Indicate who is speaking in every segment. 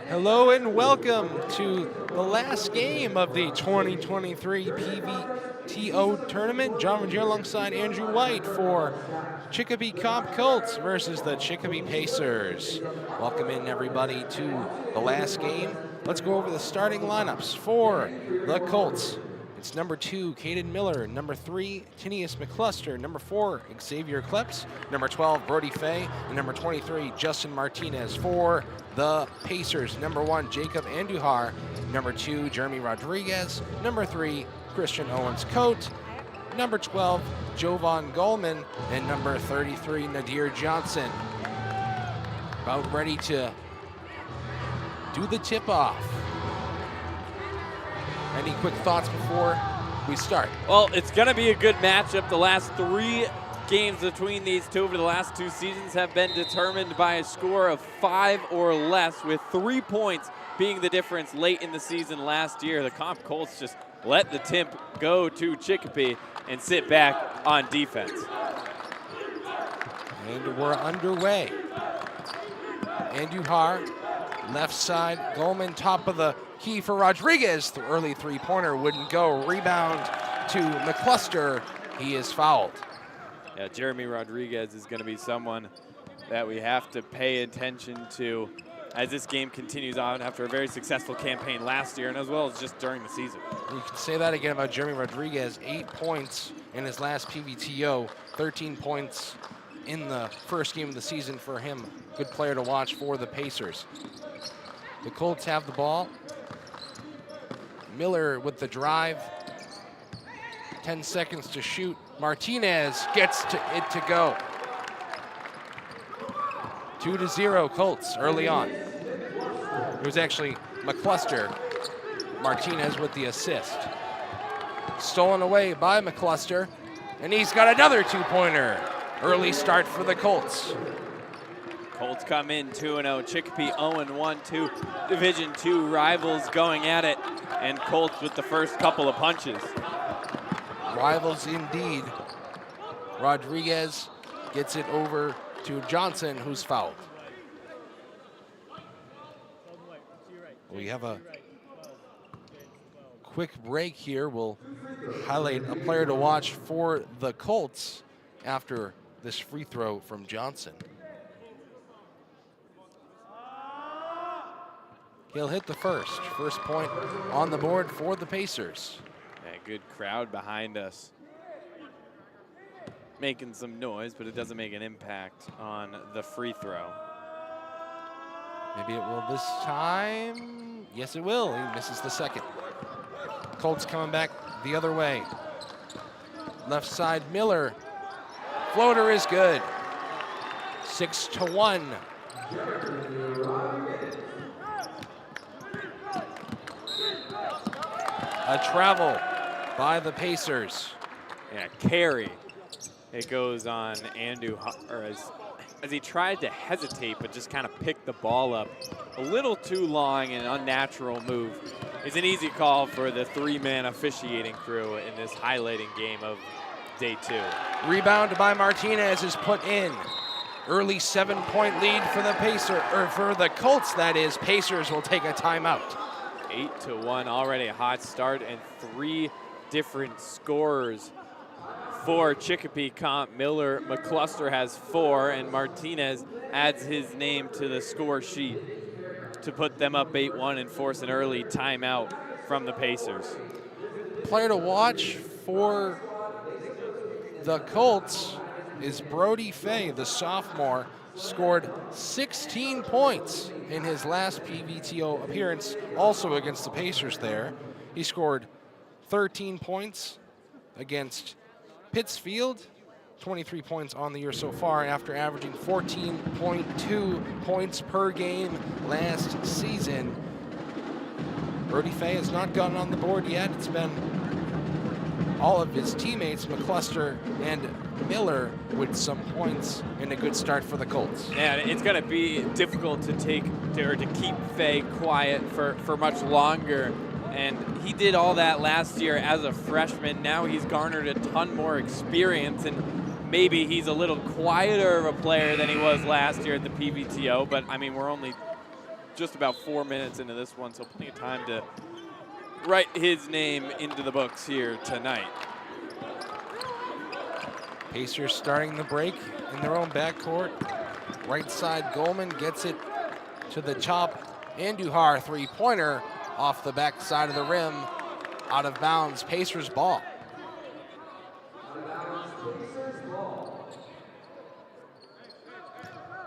Speaker 1: Hello and welcome to the last game of the 2023 PVTO tournament. John Rogier alongside Andrew White for Chicopee Comp Colts versus the Chicopee Pacers. Welcome in everybody to the last game. Let's go over the starting lineups for the Colts. It's number 2, Caden Miller. Number 3, Tinius McCluster. Number 4, Xavier Kleps. Number 12, Brody Fay. And number 23, Justin Martinez for the Pacers. Number 1, Jacob Andujar. Number 2, Jeremy Rodriguez. Number 3, Christian Owens-Coate. Number 12, Jovan Goldman. And number 33, Nadir Johnson. About ready to do the tip-off. Any quick thoughts before we start?
Speaker 2: Well, it's going to be a good matchup. The last 3 games between these two over the last 2 seasons have been determined by a score of 5 or less, with 3 points being the difference late in the season last year. The Comp Colts just let the tip go to Chicopee and sit back on defense.
Speaker 1: And we're underway. Andujar, left side. Goldman, top of the key for Rodriguez. The early three-pointer wouldn't go. Rebound to McCluster. He is fouled.
Speaker 2: Yeah, Jeremy Rodriguez is going to be someone that we have to pay attention to as this game continues on after a very successful campaign last year and as well as just during the season.
Speaker 1: You can say that again about Jeremy Rodriguez. 8 points in his last PVTO, 13 points in the first game of the season for him. Good player to watch for the Pacers. The Colts have the ball. Miller with the drive. 10 seconds to shoot. Martinez gets it to go. 2-0 Colts early on. It was actually McCluster. Martinez with the assist. Stolen away by McCluster. And he's got another 2-pointer. Early start for the Colts.
Speaker 2: Colts come in 2-0. Chicopee 0-1, 2 Division II rivals going at it, and Colts with the first couple of punches.
Speaker 1: Rivals indeed. Rodriguez gets it over to Johnson, who's fouled. We have a quick break here. We'll highlight a player to watch for the Colts after this free throw from Johnson. He'll hit the first point on the board for the Pacers.
Speaker 2: Yeah, good crowd behind us. Making some noise, but it doesn't make an impact on the free throw.
Speaker 1: Maybe it will this time. Yes, it will. He misses the second. Colts coming back the other way. Left side, Miller. Floater is good. 6-1. A travel by the Pacers.
Speaker 2: Yeah, carry. It goes on as he tried to hesitate, but just kind of picked the ball up a little too long. An unnatural move. It's an easy call for the 3-man officiating crew in this highlighting game of day 2.
Speaker 1: Rebound by Martinez is put in. Early 7-point lead for the for the Colts, that is. Pacers will take a timeout.
Speaker 2: 8-1, already a hot start, and 3 different scorers for Chicopee Comp. Miller, McCluster has 4, and Martinez adds his name to the score sheet to put them up 8-1 and force an early timeout from the Pacers.
Speaker 1: Player to watch for the Colts is Brody Fay, the sophomore. Scored 16 points in his last PVTO appearance, also against the Pacers there. He scored 13 points against Pittsfield, 23 points on the year so far after averaging 14.2 points per game last season. Brody Fay has not gotten on the board yet. It's been all of his teammates, McCluster and Miller, with some points and a good start for the Colts.
Speaker 2: Yeah, it's going to be difficult to keep Fay quiet for much longer. And he did all that last year as a freshman. Now he's garnered a ton more experience, and maybe he's a little quieter of a player than he was last year at the PVTO. But I mean, we're only just about 4 minutes into this one, so plenty of time to write his name into the books here tonight.
Speaker 1: Pacers starting the break in their own backcourt. Right side, Goldman gets it to the top. Andujar, three-pointer off the back side of the rim, out of bounds. Pacers ball.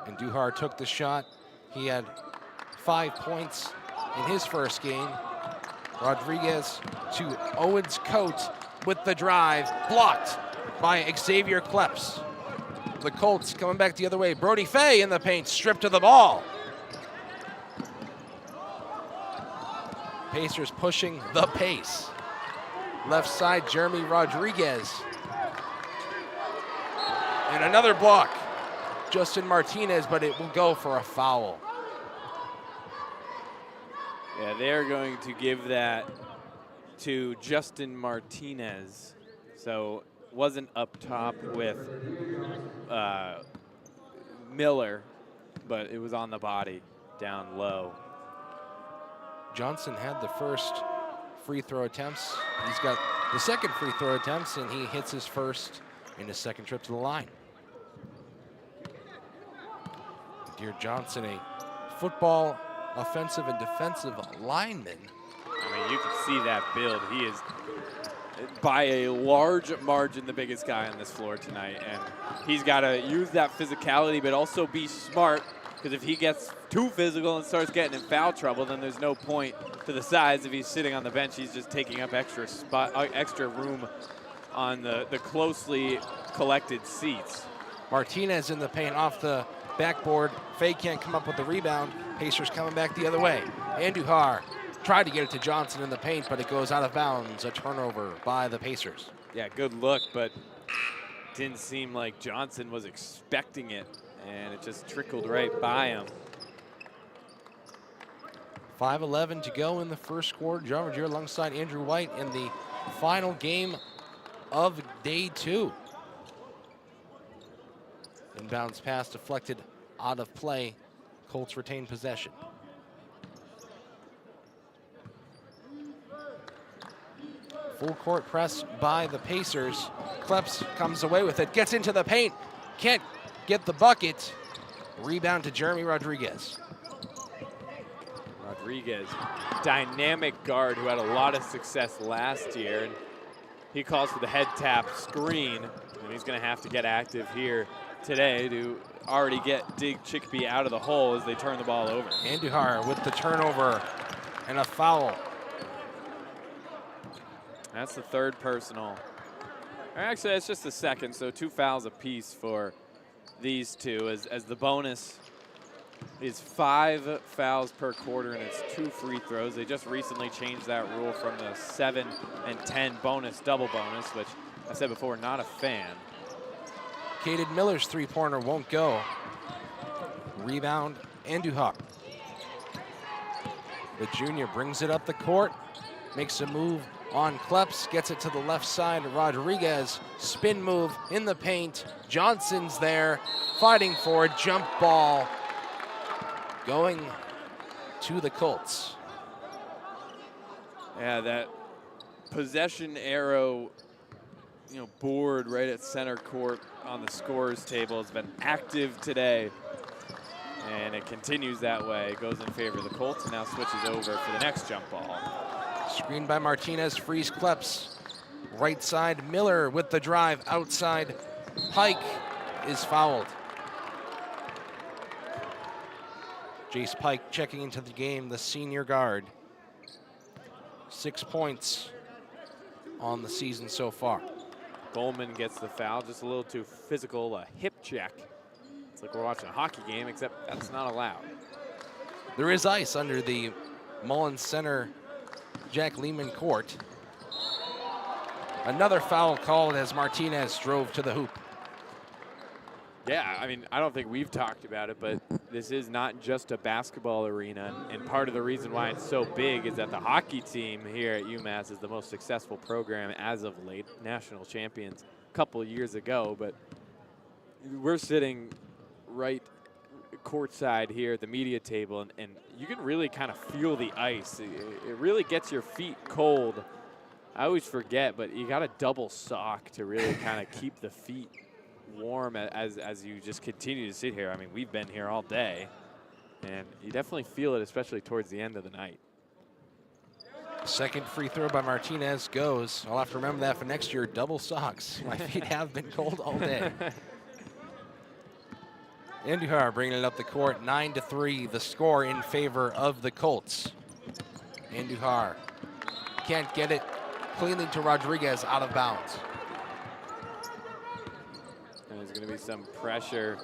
Speaker 1: Andujar took the shot. He had 5 points in his first game. Rodriguez to Owens Coates with the drive, blocked by Xavier Kleps. The Colts coming back the other way. Brody Fay in the paint, stripped of the ball. Pacers pushing the pace. Left side, Jeremy Rodriguez. And another block. Justin Martinez, but it will go for a foul.
Speaker 2: Yeah, they're going to give that to Justin Martinez. So wasn't up top with Miller, but it was on the body down low.
Speaker 1: Johnson had the first free throw attempts. He's got the second free throw attempts, and he hits his first in his second trip to the line. Dear Johnson, a football offensive and defensive lineman.
Speaker 2: I mean, you can see that build. He is, by a large margin, the biggest guy on this floor tonight. And he's got to use that physicality, but also be smart, because if he gets too physical and starts getting in foul trouble, then there's no point to the size. If he's sitting on the bench, he's just taking up extra room on the closely collected seats.
Speaker 1: Martinez in the paint off the backboard. Fay can't come up with the rebound. Pacers coming back the other way. Andujar tried to get it to Johnson in the paint, but it goes out of bounds. A turnover by the Pacers.
Speaker 2: Yeah, good look, but didn't seem like Johnson was expecting it, and it just trickled right by him.
Speaker 1: 5:11 to go in the first quarter. John Rogier alongside Andrew White in the final game of day 2. Inbounds pass deflected out of play. Colts retain possession. Full court press by the Pacers. Kleps comes away with it, gets into the paint, can't get the bucket. Rebound to Jeremy Rodriguez.
Speaker 2: Rodriguez, dynamic guard who had a lot of success last year, and he calls for the head tap screen, and he's going to have to get active here today to already dig Chicopee out of the hole as they turn the ball over.
Speaker 1: Andujar with the turnover and a foul.
Speaker 2: That's the third personal. Actually, it's just the second, so 2 fouls apiece for these two, as the bonus is 5 fouls per quarter, and it's 2 free throws. They just recently changed that rule from the 7 and 10 bonus, double bonus, which I said before, not a fan.
Speaker 1: Caden Miller's three-pointer won't go. Rebound, Andujar. The junior brings it up the court, makes a move on Kleps, gets it to the left side. Rodriguez, spin move in the paint. Johnson's there, fighting for a jump ball, going to the Colts.
Speaker 2: Yeah, that possession arrow, board right at center court on the scorers table has been active today, and it continues that way. It goes in favor of the Colts and now switches over for the next jump ball.
Speaker 1: Screen by Martinez, frees Kleps. Right side, Miller with the drive, outside. Pike is fouled. Jace Pike checking into the game, the senior guard. 6 points on the season so far.
Speaker 2: Goldman gets the foul, just a little too physical, a hip check. It's like we're watching a hockey game, except that's not allowed.
Speaker 1: There is ice under the Mullins Center Jack Lehman court. Another foul called as Martinez drove to the hoop.
Speaker 2: Yeah, I mean, I don't think we've talked about it, but this is not just a basketball arena. And part of the reason why it's so big is that the hockey team here at UMass is the most successful program as of late, national champions a couple of years ago. But we're sitting right courtside here at the media table, and you can really kind of feel the ice. It really gets your feet cold. I always forget, but you got a double sock to really kind of keep the feet warm as you just continue to sit here. I mean, we've been here all day, and you definitely feel it, especially towards the end of the night.
Speaker 1: Second free throw by Martinez goes. I'll have to remember that for next year. Double socks. My feet have been cold all day. Andujar bringing it up the court, 9-3, the score in favor of the Colts. Andujar can't get it cleanly to Rodriguez, out of bounds.
Speaker 2: And there's going to be some pressure.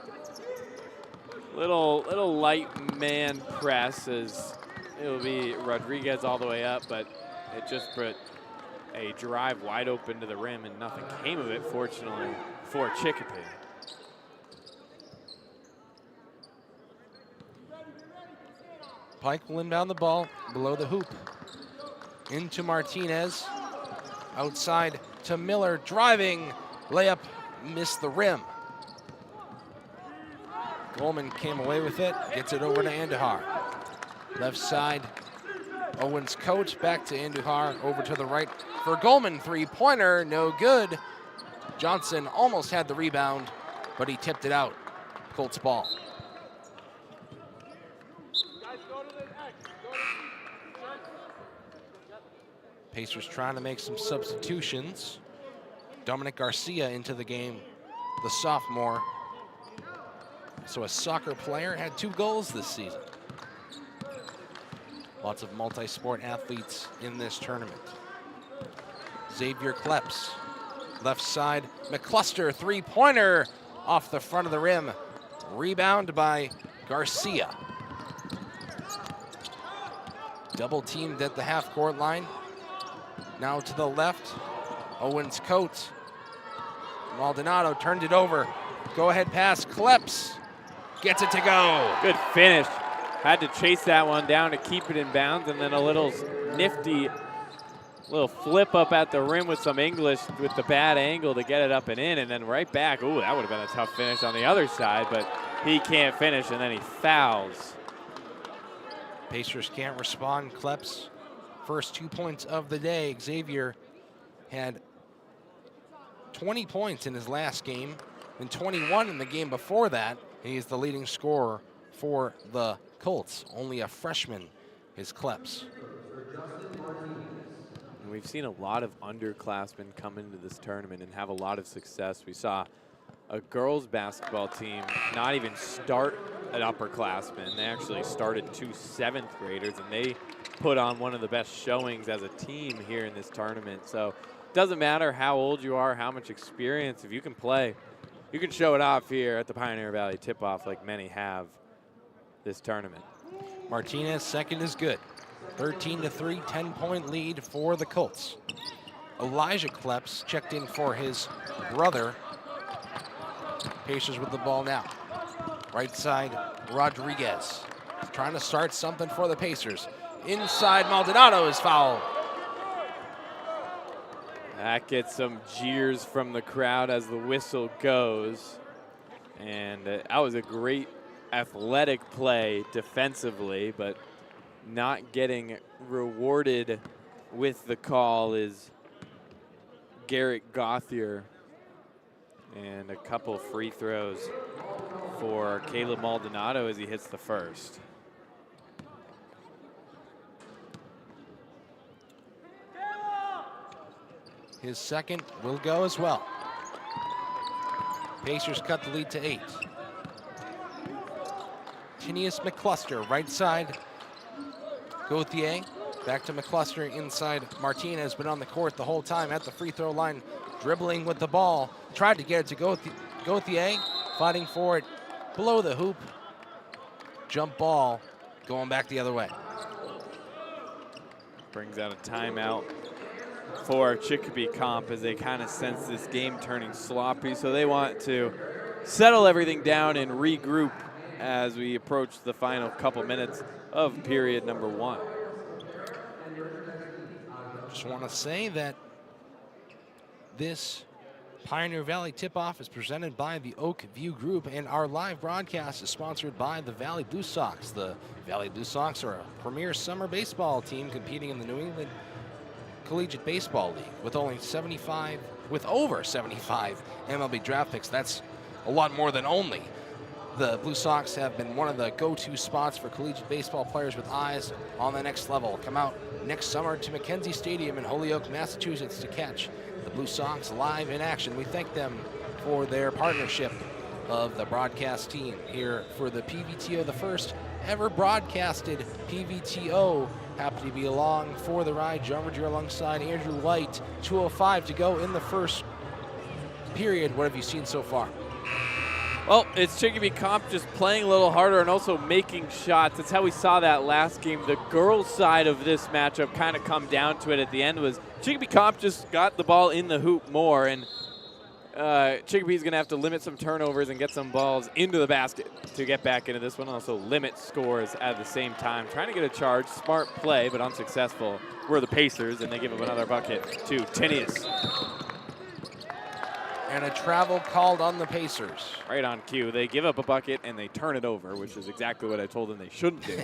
Speaker 2: Little light man press as it'll be Rodriguez all the way up, but it just put a drive wide open to the rim, and nothing came of it, fortunately, for Chicopee.
Speaker 1: Pike will inbound the ball below the hoop. Into Martinez. Outside to Miller, driving. Layup, missed the rim. Goldman came away with it, gets it over to Andujar. Left side, Owens coach, back to Andujar, over to the right for Goldman. Three-pointer, no good. Johnson almost had the rebound, but he tipped it out. Colts ball. Pacers trying to make some substitutions. Dominic Garcia into the game, the sophomore. So a soccer player, had 2 goals this season. Lots of multi-sport athletes in this tournament. Xavier Kleps, left side, McCluster, three-pointer off the front of the rim. Rebound by Garcia. Double teamed at the half-court line. Now to the left, Owens Coates. Maldonado turned it over. Go-ahead pass, Kleps gets it to go.
Speaker 2: Good finish. Had to chase that one down to keep it in bounds, and then a little nifty little flip up at the rim with some English with the bad angle to get it up and in, and then right back. Ooh, that would have been a tough finish on the other side, but he can't finish, and then he fouls.
Speaker 1: Pacers can't respond. Kleps, first 2 points of the day. Xavier had 20 points in his last game and 21 in the game before that. He's the leading scorer for the Colts. Only a freshman is Kleps.
Speaker 2: We've seen a lot of underclassmen come into this tournament and have a lot of success. We saw a girls basketball team not even start an upperclassman. They actually started 2 7th graders, and they put on one of the best showings as a team here in this tournament. So it doesn't matter how old you are, how much experience, if you can play, you can show it off here at the Pioneer Valley Tip-Off like many have this tournament.
Speaker 1: Martinez, second is good. 13-3, 10-point lead for the Colts. Elijah Kleps checked in for his brother. Pacers with the ball now. Right side, Rodriguez. Trying to start something for the Pacers. Inside, Maldonado is fouled.
Speaker 2: That gets some jeers from the crowd as the whistle goes. And that was a great athletic play defensively, but not getting rewarded with the call is Garrett Gauthier. And a couple free throws for Caleb Maldonado as he hits the first.
Speaker 1: His second will go as well. Pacers cut the lead to 8. Tinius McCluster, right side. Gauthier, back to McCluster inside. Martinez been on the court the whole time at the free throw line, dribbling with the ball. Tried to get it to Gauthier, fighting for it below the hoop. Jump ball, going back the other way.
Speaker 2: Brings out a timeout for Chicopee Comp as they kind of sense this game turning sloppy. So they want to settle everything down and regroup as we approach the final couple minutes of period number 1.
Speaker 1: Just want to say that this Pioneer Valley Tip-Off is presented by the Oak View Group, and our live broadcast is sponsored by the Valley Blue Sox. The Valley Blue Sox are a premier summer baseball team competing in the New England Collegiate Baseball League with over 75 MLB draft picks. That's a lot more than only. The Blue Sox have been one of the go-to spots for collegiate baseball players with eyes on the next level. Come out next summer to Mackenzie Stadium in Holyoke, Massachusetts to catch the Blue Sox live in action. We thank them for their partnership of the broadcast team here for the PVTO, the first ever broadcasted PVTO. Happy to be along for the ride. John Roger alongside Andrew White. 2:05 to go in the first period. What have you seen so far?
Speaker 2: Well, it's Chicopee Comp just playing a little harder and also making shots. That's how we saw that last game. The girls' side of this matchup kind of come down to it at the end was Chicopee Comp just got the ball in the hoop more, and Chicopee's going to have to limit some turnovers and get some balls into the basket to get back into this one. Also limit scores at the same time. Trying to get a charge. Smart play, but unsuccessful. We're the Pacers, and they give up another bucket to Tinius.
Speaker 1: And a travel called on the Pacers.
Speaker 2: Right on cue. They give up a bucket and they turn it over, which is exactly what I told them they shouldn't do.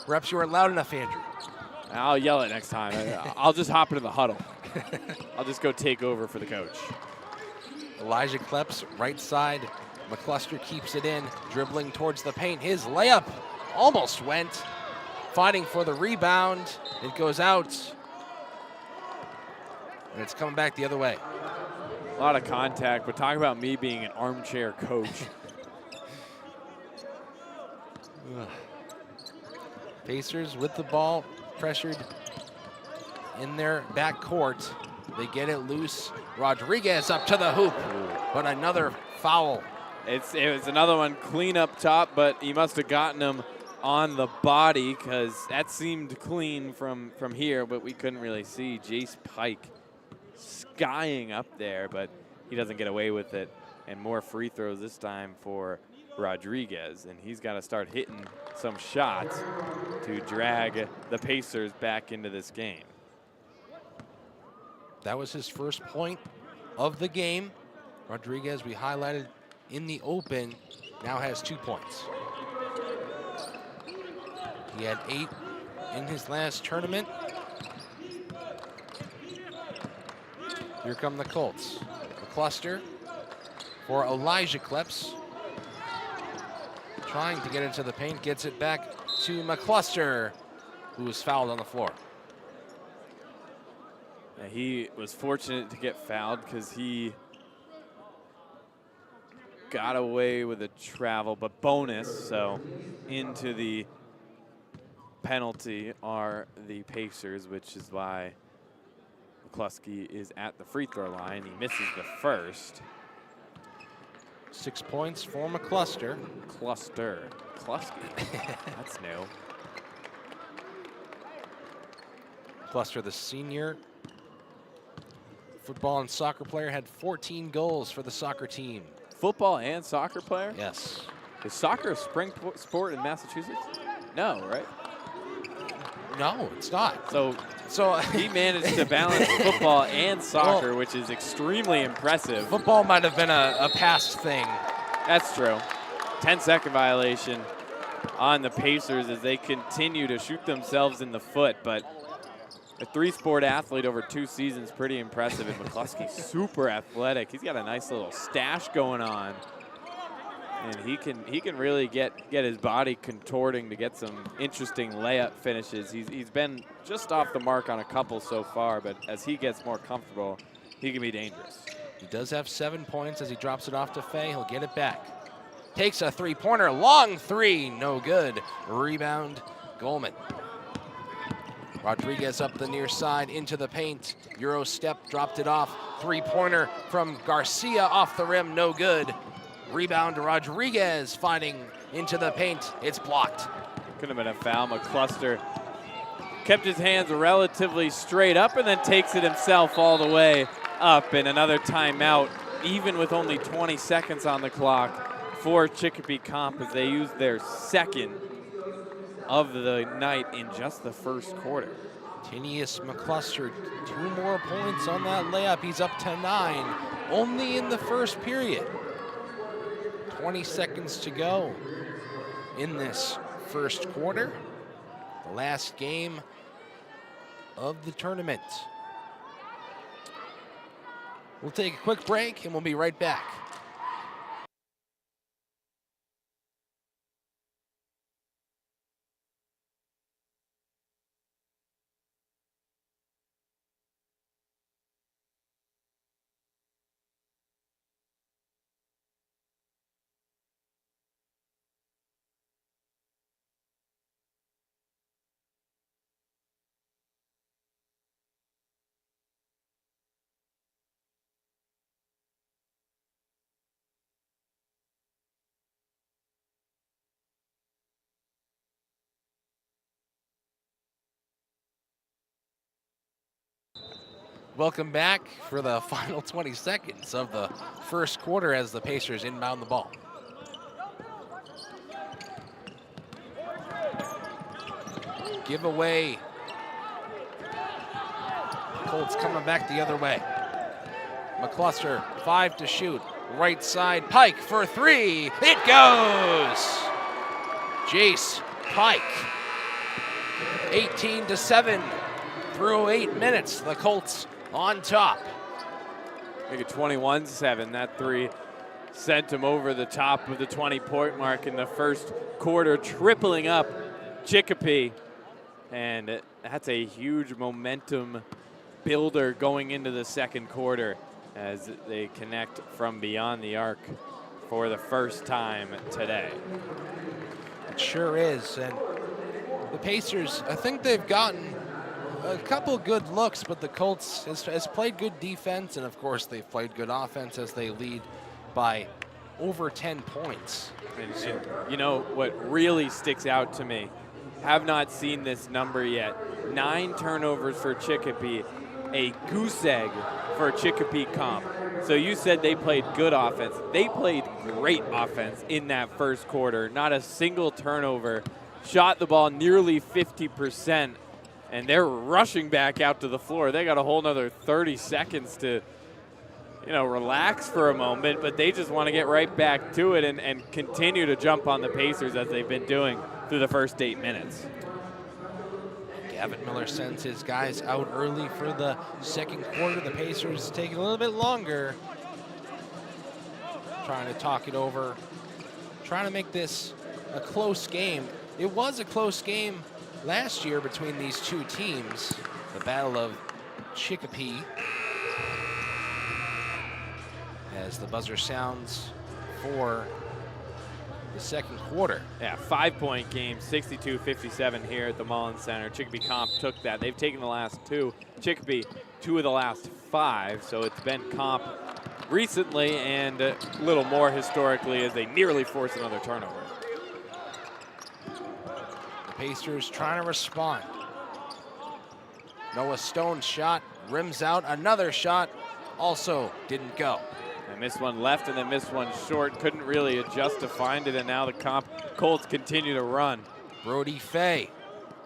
Speaker 1: Reps, you weren't loud enough, Andrew.
Speaker 2: I'll yell it next time. I'll just hop into the huddle. I'll just go take over for the coach.
Speaker 1: Elijah Kleps, right side. McCluster keeps it in, dribbling towards the paint. His layup almost went. Fighting for the rebound. It goes out. And it's coming back the other way.
Speaker 2: A lot of contact, but talk about me being an armchair coach.
Speaker 1: Pacers with the ball, pressured in their back court. They get it loose. Rodriguez up to the hoop, but another foul.
Speaker 2: It was another one clean up top, but he must have gotten him on the body because that seemed clean from here, but we couldn't really see. Jace Pike skying up there, but he doesn't get away with it. And more free throws this time for Rodriguez, and he's got to start hitting some shots to drag the Pacers back into this game.
Speaker 1: That was his first point of the game. Rodriguez, we highlighted in the open, now has 2 points. He had 8 in his last tournament. Here come the Colts. McCluster for Elijah Kleps. Trying to get into the paint, gets it back to McCluster, who was fouled on the floor.
Speaker 2: He was fortunate to get fouled because he got away with a travel, but bonus, so into the penalty are the Pacers, which is why McCluskey is at the free throw line. He misses the first.
Speaker 1: 6 points for McCluster.
Speaker 2: Cluskey. That's new.
Speaker 1: McCluster, the senior football and soccer player, had 14 goals for the soccer team.
Speaker 2: Football and soccer player?
Speaker 1: Yes.
Speaker 2: Is soccer a spring sport in Massachusetts? No, right?
Speaker 1: No, it's not.
Speaker 2: So he managed to balance football and soccer, well, which is extremely impressive.
Speaker 1: Football might have been a past thing.
Speaker 2: That's true. 10-second violation on the Pacers as they continue to shoot themselves in the foot, but a 3-sport athlete over 2 seasons, pretty impressive. And McCluskey, super athletic. He's got a nice little stash going on. And he can really get his body contorting to get some interesting layup finishes. He's been just off the mark on a couple so far, but as he gets more comfortable, he can be dangerous.
Speaker 1: He does have 7 points as he drops it off to Fay. He'll get it back. Takes a three-pointer, long three, no good. Rebound, Goldman. Rodriguez up the near side into the paint. Euro step, dropped it off. Three-pointer from Garcia off the rim, no good. Rebound, Rodriguez fighting into the paint. It's blocked.
Speaker 2: Could have been a foul. McCluster kept his hands relatively straight up and then takes it himself all the way up. And another timeout, even with only 20 seconds on the clock for Chicopee Comp, as they used their second of the night in just the first quarter.
Speaker 1: Tinius McCluster, 2 more points on that layup. He's up to 9, only in the first period. 20 seconds to go in this first quarter. The last game of the tournament. We'll take a quick break and we'll be right back. Welcome back for the final 20 seconds of the first quarter as the Pacers inbound the ball. Give away. Colts coming back the other way. McCluster, 5 to shoot. Right side, Pike for 3. It goes! Jace Pike, 18-7 through 8 minutes. The Colts on top.
Speaker 2: Make it 21-7. That 3 sent him over the top of the 20-point mark in the first quarter, tripling up Chicopee. And that's a huge momentum builder going into the second quarter as they connect from beyond the arc for the first time today.
Speaker 1: It sure is. And the Pacers, I think they've gotten a couple good looks, but the Colts has played good defense, and of course they've played good offense as they lead by over 10 points.
Speaker 2: And you know what really sticks out to me, have not seen this number yet, 9 turnovers for Chicopee, a goose egg for Chicopee comp. So you said they played good offense. They played great offense in that first quarter. Not a single turnover, shot the ball nearly 50%, and they're rushing back out to the floor. They got a whole nother 30 seconds to, relax for a moment, but they just want to get right back to it and continue to jump on the Pacers as they've been doing through the first 8 minutes.
Speaker 1: Gavin Miller sends his guys out early for the second quarter. The Pacers taking a little bit longer, trying to talk it over, trying to make this a close game. It was a close game last year between these two teams, the Battle of Chicopee. As the buzzer sounds for the second quarter.
Speaker 2: Yeah, 5-point game, 62-57 here at the Mullins Center. Chicopee Comp took that. They've taken the last 2. Chicopee, 2 of the last 5. So it's been Comp recently and a little more historically as they nearly force another turnover.
Speaker 1: The Pacers trying to respond. Noah Stone's shot rims out. Another shot also didn't go.
Speaker 2: They missed one left and then missed one short. Couldn't really adjust to find it, and now the Colts continue to run.
Speaker 1: Brody Fay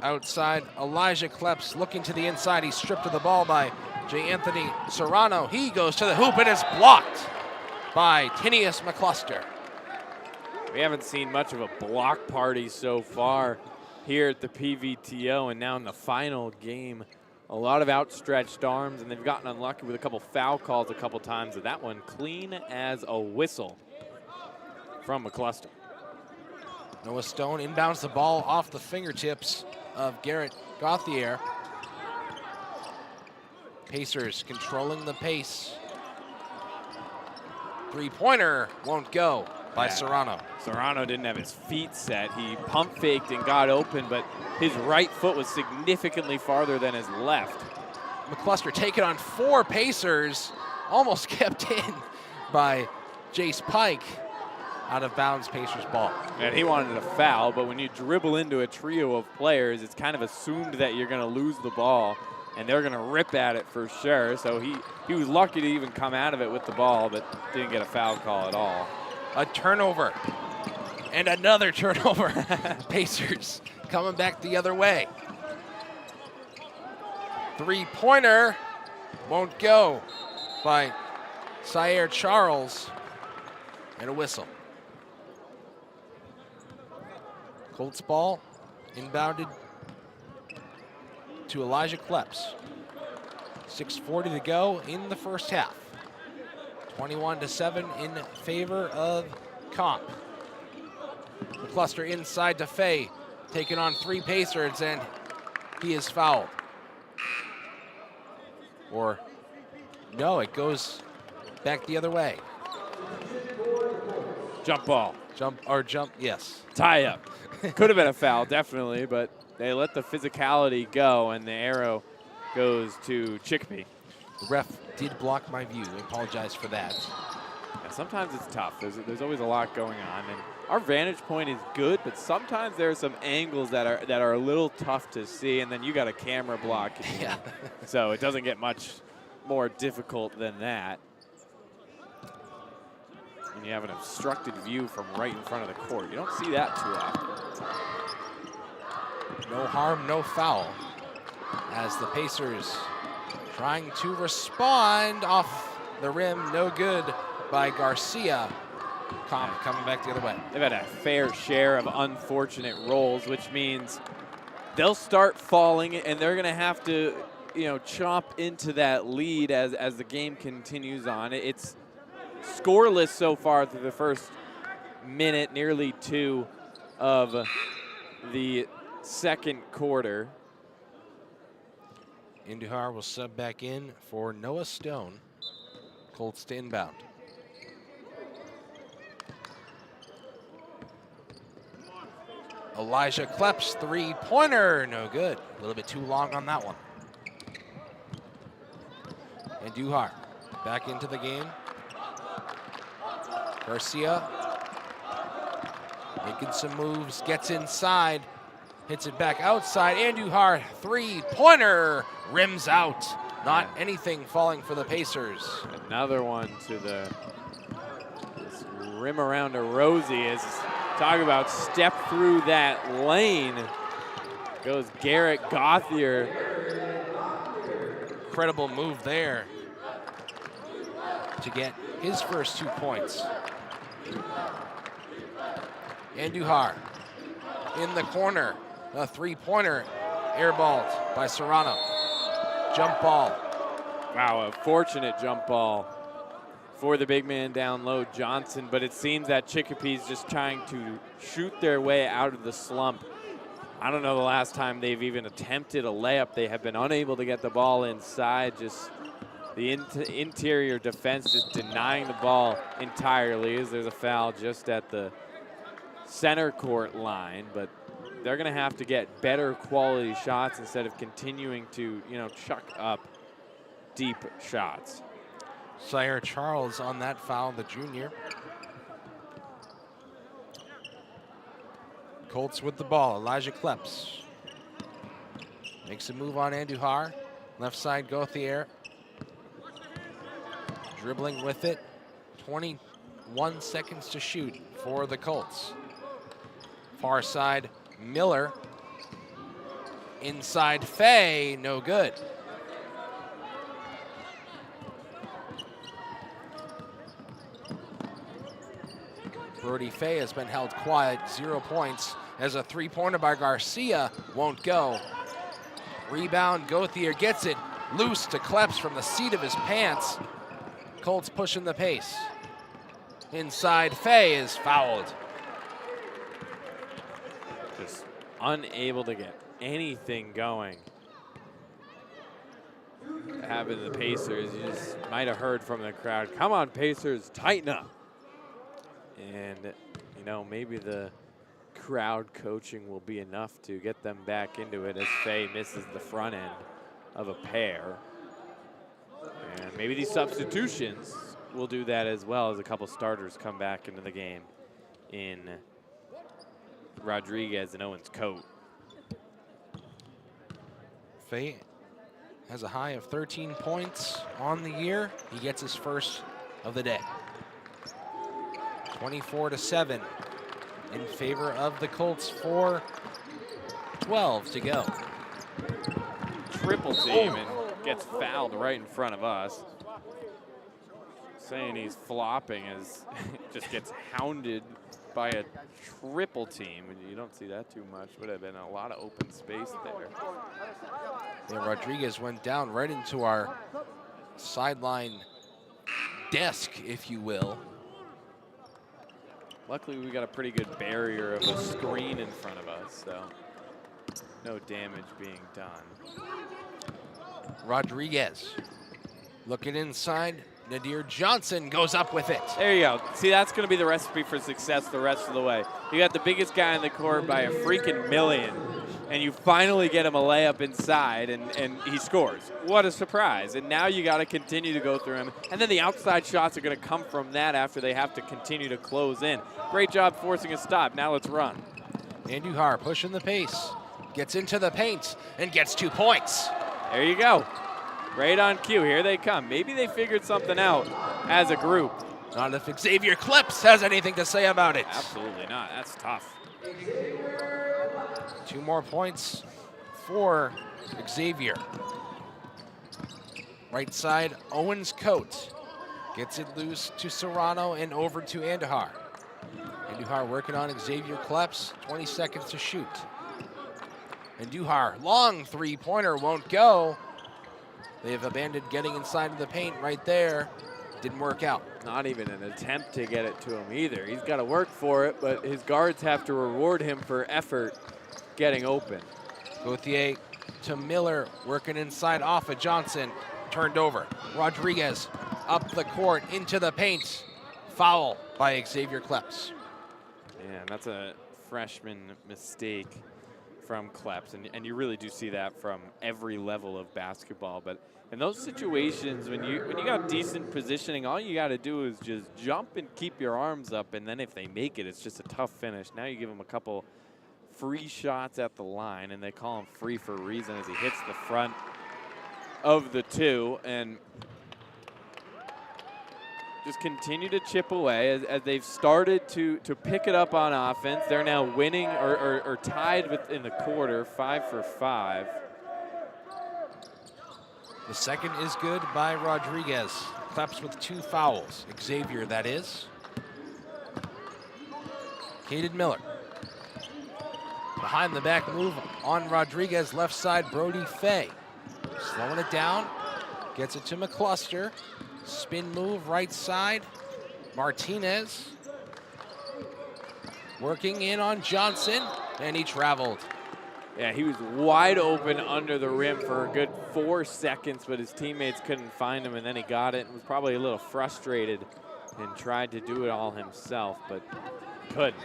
Speaker 1: outside. Elijah Kleps looking to the inside. He's stripped of the ball by J. Anthony Serrano. He goes to the hoop and is blocked by Tinius McCluster.
Speaker 2: We haven't seen much of a block party so far here at the PVTO, and now in the final game, a lot of outstretched arms, and they've gotten unlucky with a couple foul calls a couple times, and that one clean as a whistle from McCluster.
Speaker 1: Noah Stone inbounds the ball off the fingertips of Garrett Gauthier. Pacers controlling the pace. Three-pointer won't go by Serrano.
Speaker 2: Serrano didn't have his feet set. He pump faked and got open, but his right foot was significantly farther than his left.
Speaker 1: McCluster taken on 4 Pacers, almost kept in by Jace Pike. Out of bounds, Pacers ball.
Speaker 2: And he wanted a foul, but when you dribble into a trio of players, it's kind of assumed that you're going to lose the ball, and they're going to rip at it for sure. So he was lucky to even come out of it with the ball, but didn't get a foul call at all.
Speaker 1: A turnover and another turnover. Pacers coming back the other way. Three-pointer won't go by Syer Charles, and a whistle. Colts ball inbounded to Elijah Kleps. 6:40 to go in the first half. 21-7 in favor of Comp. The cluster inside to Fay, taking on three Pacers, and he is fouled. Or, no, it goes back the other way.
Speaker 2: Jump ball.
Speaker 1: Jump, yes.
Speaker 2: Tie up. Could have been a foul, definitely, but they let the physicality go, and the arrow goes to Chicopee.
Speaker 1: The ref did block my view. I apologize for that.
Speaker 2: Yeah, sometimes it's tough. There's always a lot going on, and our vantage point is good, but sometimes there are some angles that are a little tough to see, and then you got a camera block.
Speaker 1: Yeah.
Speaker 2: So it doesn't get much more difficult than that. And you have an obstructed view from right in front of the court. You don't see that too often.
Speaker 1: No harm, no foul, as the Pacers trying to respond off the rim. No good by Garcia. Comp coming back the other way.
Speaker 2: They've had a fair share of unfortunate rolls, which means they'll start falling, and they're going to have to, chomp into that lead as the game continues on. It's scoreless so far through the first minute, nearly two of the second quarter.
Speaker 1: Andujar will sub back in for Noah Stone. Colts to inbound. Elijah Kleps, three-pointer, no good. A little bit too long on that one. Andujar back into the game. Garcia making some moves, gets inside, hits it back outside. Andujar, three-pointer, rims out. Not anything falling for the Pacers.
Speaker 2: Another one to the rim around to Rosie. Is talk about step through that lane. Goes Garrett Gauthier.
Speaker 1: Incredible move there to get his first 2 points. Andujar in the corner. A three-pointer airballed by Serrano. Jump ball.
Speaker 2: Wow, a fortunate jump ball for the big man down low, Johnson, but it seems that Chicopee's just trying to shoot their way out of the slump. I don't know the last time they've even attempted a layup. They have been unable to get the ball inside. Just the interior defense just denying the ball entirely, as there's a foul just at the center court line, but they're going to have to get better quality shots instead of continuing to, chuck up deep shots.
Speaker 1: Syer Charles on that foul, the junior. Colts with the ball. Elijah Kleps makes a move on Andujar. Left side, Gauthier. Dribbling with it. 21 seconds to shoot for the Colts. Far side, Miller. Inside, Fay, no good. Brody Fay has been held quiet, 0 points, as a three-pointer by Garcia won't go. Rebound, Gauthier gets it loose to Kleps from the seat of his pants. Colts pushing the pace. Inside, Fay is fouled.
Speaker 2: Just unable to get anything going. Having the Pacers, you just might have heard from the crowd, come on Pacers, tighten up. And, maybe the crowd coaching will be enough to get them back into it as Fay misses the front end of a pair. And maybe these substitutions will do that as well, as a couple starters come back into the game in Rodriguez and Owens Coat.
Speaker 1: Fay has a high of 13 points on the year. He gets his first of the day. 24-7 in favor of the Colts. 4:12 to go.
Speaker 2: triple team and gets fouled right in front of us. Saying he's flopping as just gets hounded by a triple team. You don't see that too much. Would have been a lot of open space there.
Speaker 1: Yeah, Rodriguez went down right into our sideline desk, if you will.
Speaker 2: Luckily, we got a pretty good barrier of a screen in front of us, so no damage being done.
Speaker 1: Rodriguez looking inside. Nadir Johnson goes up with it.
Speaker 2: There you go. See, that's going to be the recipe for success the rest of the way. You got the biggest guy in the court by a freaking million, and you finally get him a layup inside, and he scores. What a surprise. And now you got to continue to go through him. And then the outside shots are going to come from that after they have to continue to close in. Great job forcing a stop. Now let's run.
Speaker 1: Andujar pushing the pace. Gets into the paint and gets 2 points.
Speaker 2: There you go. Right on cue. Here they come. Maybe they figured something out as a group.
Speaker 1: Not if Xavier Clips has anything to say about it.
Speaker 2: Absolutely not. That's tough.
Speaker 1: 2 more points for Xavier. Right side, Owens Coates gets it loose to Serrano and over to Andujar. Andujar working on Xavier Kleps, 20 seconds to shoot. Andujar, long three-pointer, won't go. They have abandoned getting inside of the paint right there. Didn't work out.
Speaker 2: Not even an attempt to get it to him either. He's got to work for it, but his guards have to reward him for effort getting open.
Speaker 1: Gauthier to Miller, working inside off of Johnson. Turned over. Rodriguez up the court into the paint. Foul by Xavier Kleps.
Speaker 2: Yeah, and that's a freshman mistake from Kleps, and you really do see that from every level of basketball. But in those situations, when you got decent positioning, all you got to do is just jump and keep your arms up, and then if they make it, it's just a tough finish. Now you give them a couple free shots at the line, and they call him free for a reason as he hits the front of the two, and just continue to chip away as they've started to pick it up on offense. They're now winning or tied within the quarter, 5 for 5.
Speaker 1: The second is good by Rodriguez. Kleps with 2 fouls. Xavier, that is. Caden Miller. Behind the back move on Rodriguez, left side, Brody Fay. Slowing it down, gets it to McCluster. Spin move, right side, Martinez. Working in on Johnson, and he traveled.
Speaker 2: Yeah, he was wide open under the rim for a good 4 seconds, but his teammates couldn't find him, and then he got it and was probably a little frustrated and tried to do it all himself, but couldn't.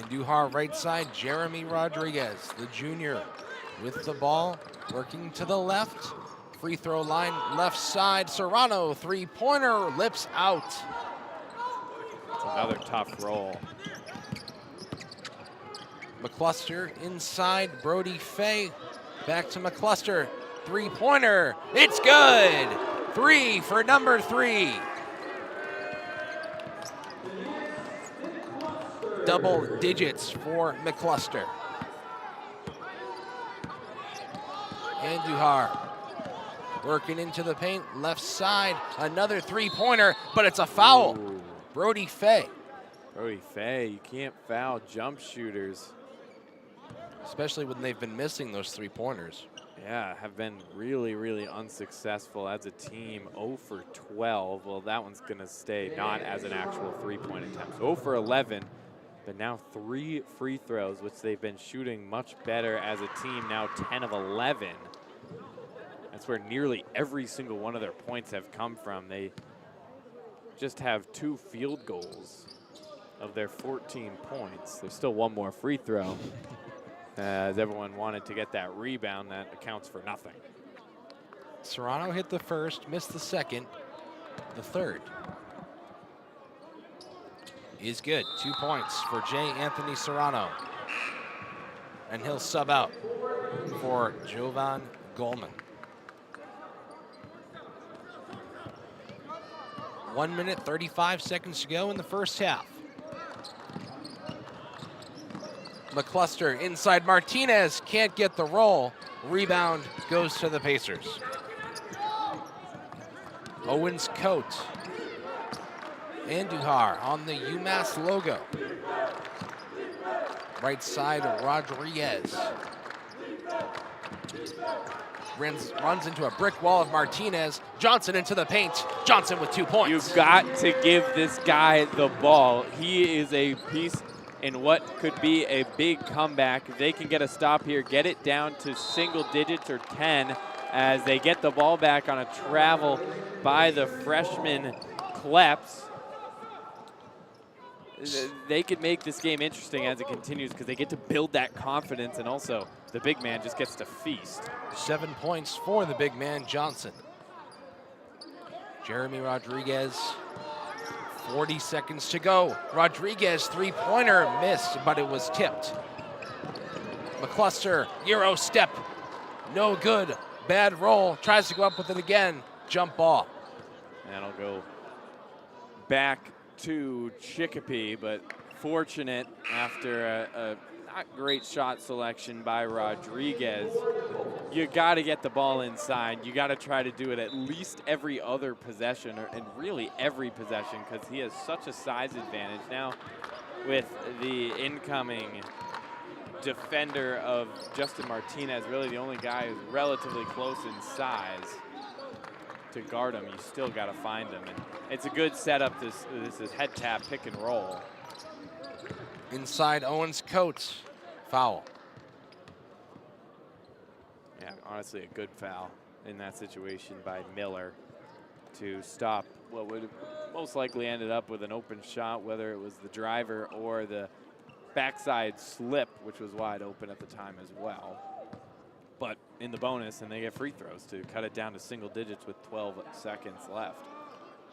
Speaker 1: Andujar right side, Jeremy Rodriguez, the junior, with the ball, working to the left. Free throw line, left side, Serrano, three-pointer, lips out.
Speaker 2: It's another tough roll.
Speaker 1: McCluster inside, Brody Fay, back to McCluster, three-pointer, it's good! 3 for number 3. Double digits for McCluster. Andujar working into the paint, left side, another three-pointer, but it's a foul.
Speaker 2: Ooh.
Speaker 1: Brody Fay.
Speaker 2: Brody Fay, you can't foul jump shooters.
Speaker 1: Especially when they've been missing those three-pointers.
Speaker 2: Yeah, have been really, really unsuccessful as a team. 0 for 12. Well, that one's going to stay not as an actual three-point attempt. 0 for 11, but now 3 free throws, which they've been shooting much better as a team. Now 10 of 11. That's where nearly every single one of their points have come from. They just have 2 field goals of their 14 points. There's still 1 more free throw. As everyone wanted to get that rebound, that accounts for nothing.
Speaker 1: Serrano hit the first, missed the second, the third is good. 2 points for J. Anthony Serrano. And he'll sub out for Jovan Goldman. 1 minute, 35 seconds to go in the first half. McCluster inside, Martinez can't get the roll. Rebound goes to the Pacers. Owens Coat. Andujar on the UMass logo. Right side, Rodriguez. Runs into a brick wall of Martinez. Johnson into the paint. Johnson with 2 points.
Speaker 2: You've got to give this guy the ball. He is a piece in what could be a big comeback. If they can get a stop here, get it down to single digits or 10 as they get the ball back on a travel by the freshman Kleps. They could make this game interesting as it continues because they get to build that confidence, and also the big man just gets to feast.
Speaker 1: 7 points for the big man, Johnson. Jeremy Rodriguez, 40 seconds to go. Rodriguez, three-pointer missed, but it was tipped. McCluster, Euro step, no good. Bad roll, tries to go up with it again. Jump ball.
Speaker 2: And it'll go back to Chicopee, but fortunate after a not great shot selection by Rodriguez. You got to get the ball inside. You got to try to do it at least every other possession, and really every possession, because he has such a size advantage now with the incoming defender of Justin Martinez, really the only guy who's relatively close in size to guard him. You still got to find him, and it's a good setup. This is head tap, pick and roll.
Speaker 1: Inside Owens Coates, foul.
Speaker 2: Yeah, honestly, a good foul in that situation by Miller to stop what would have most likely ended up with an open shot, whether it was the driver or the backside slip, which was wide open at the time as well. But in the bonus, and they get free throws to cut it down to single digits with 12 seconds left.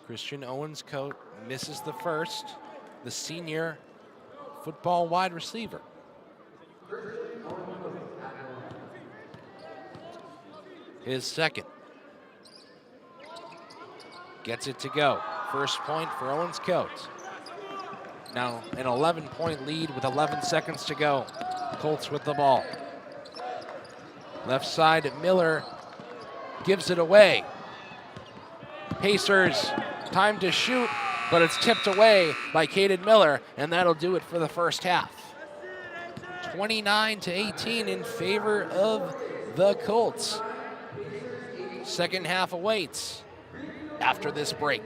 Speaker 1: Christian Owens Coat misses the first. The senior football wide receiver. His second. Gets it to go. First point for Owens Coates. Now an 11-point lead with 11 seconds to go. Colts with the ball. Left side, Miller gives it away. Pacers, time to shoot, but it's tipped away by Caden Miller, and that'll do it for the first half. 29-18 in favor of the Colts. Second half awaits after this break.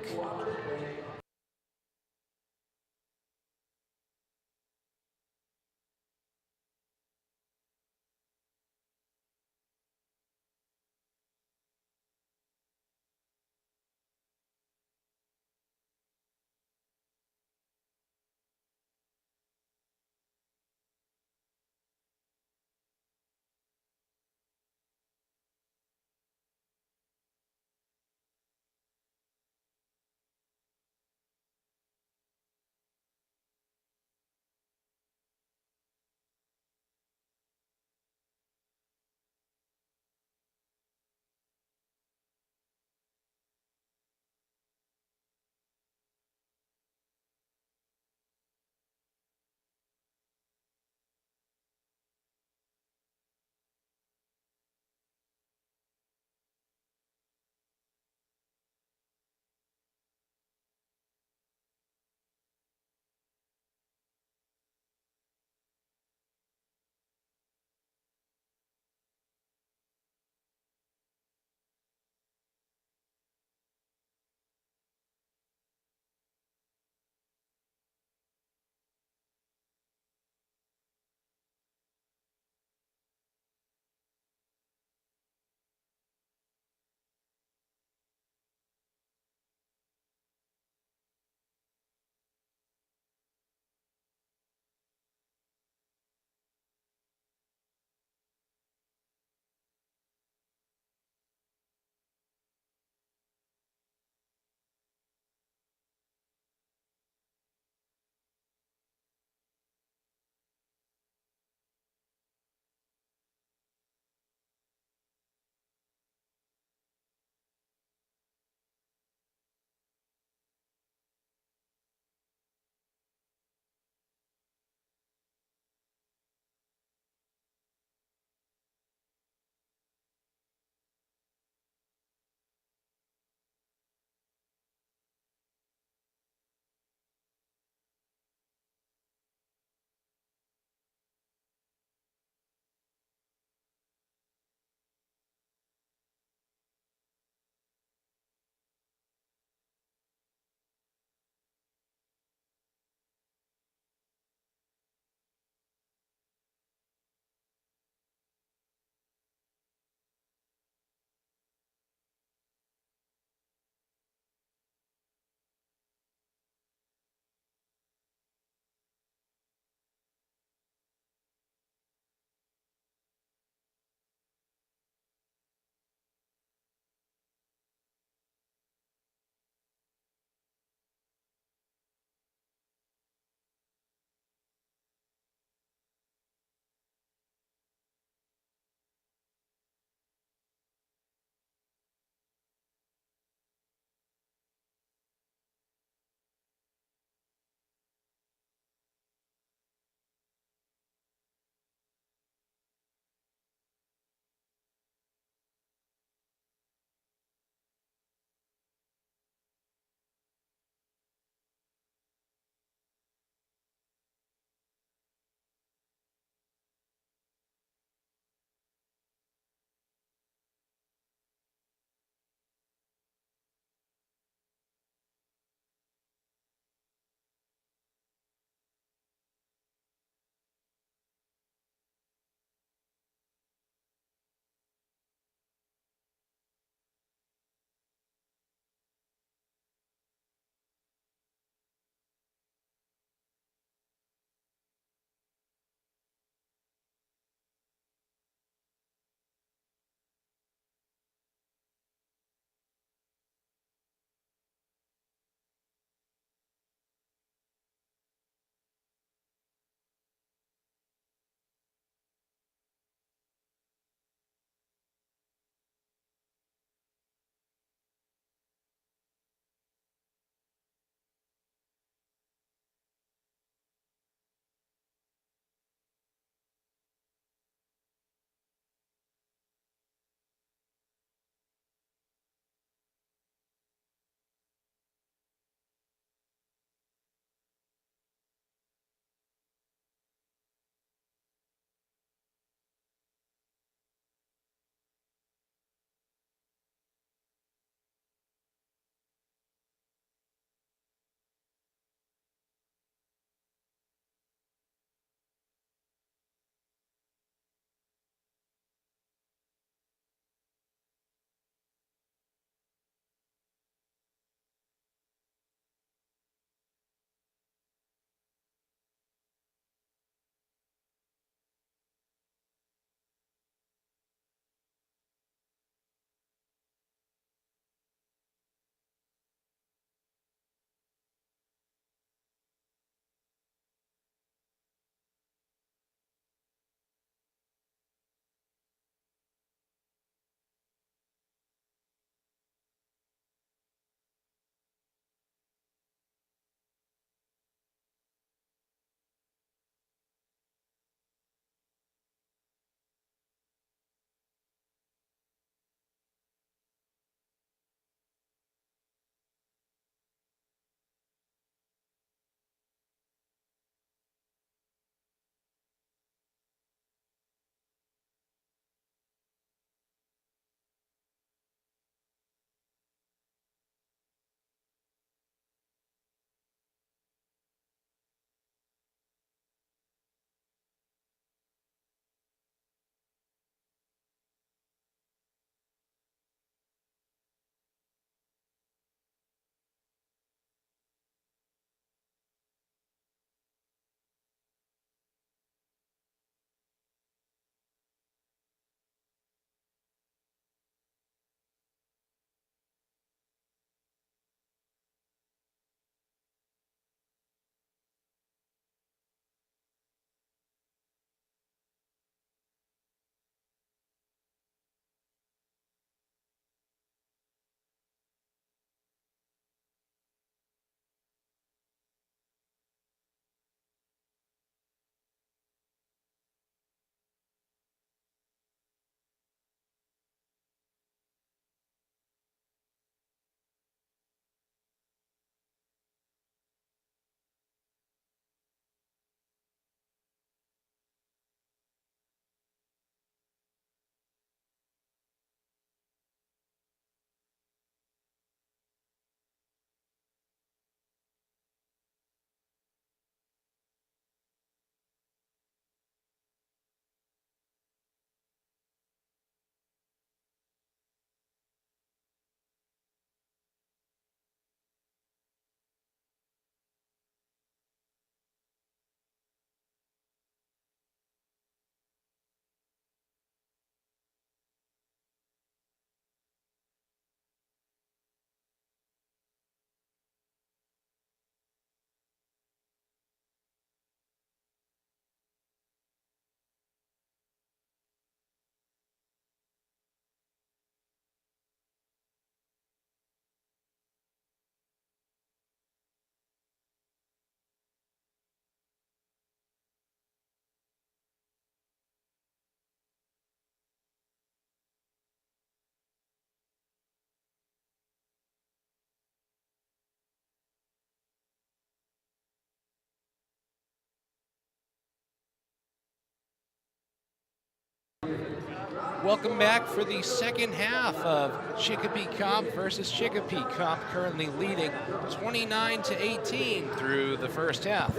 Speaker 1: Welcome back for the second half of Chicopee Comp versus Chicopee. Comp currently leading 29-18 through the first half.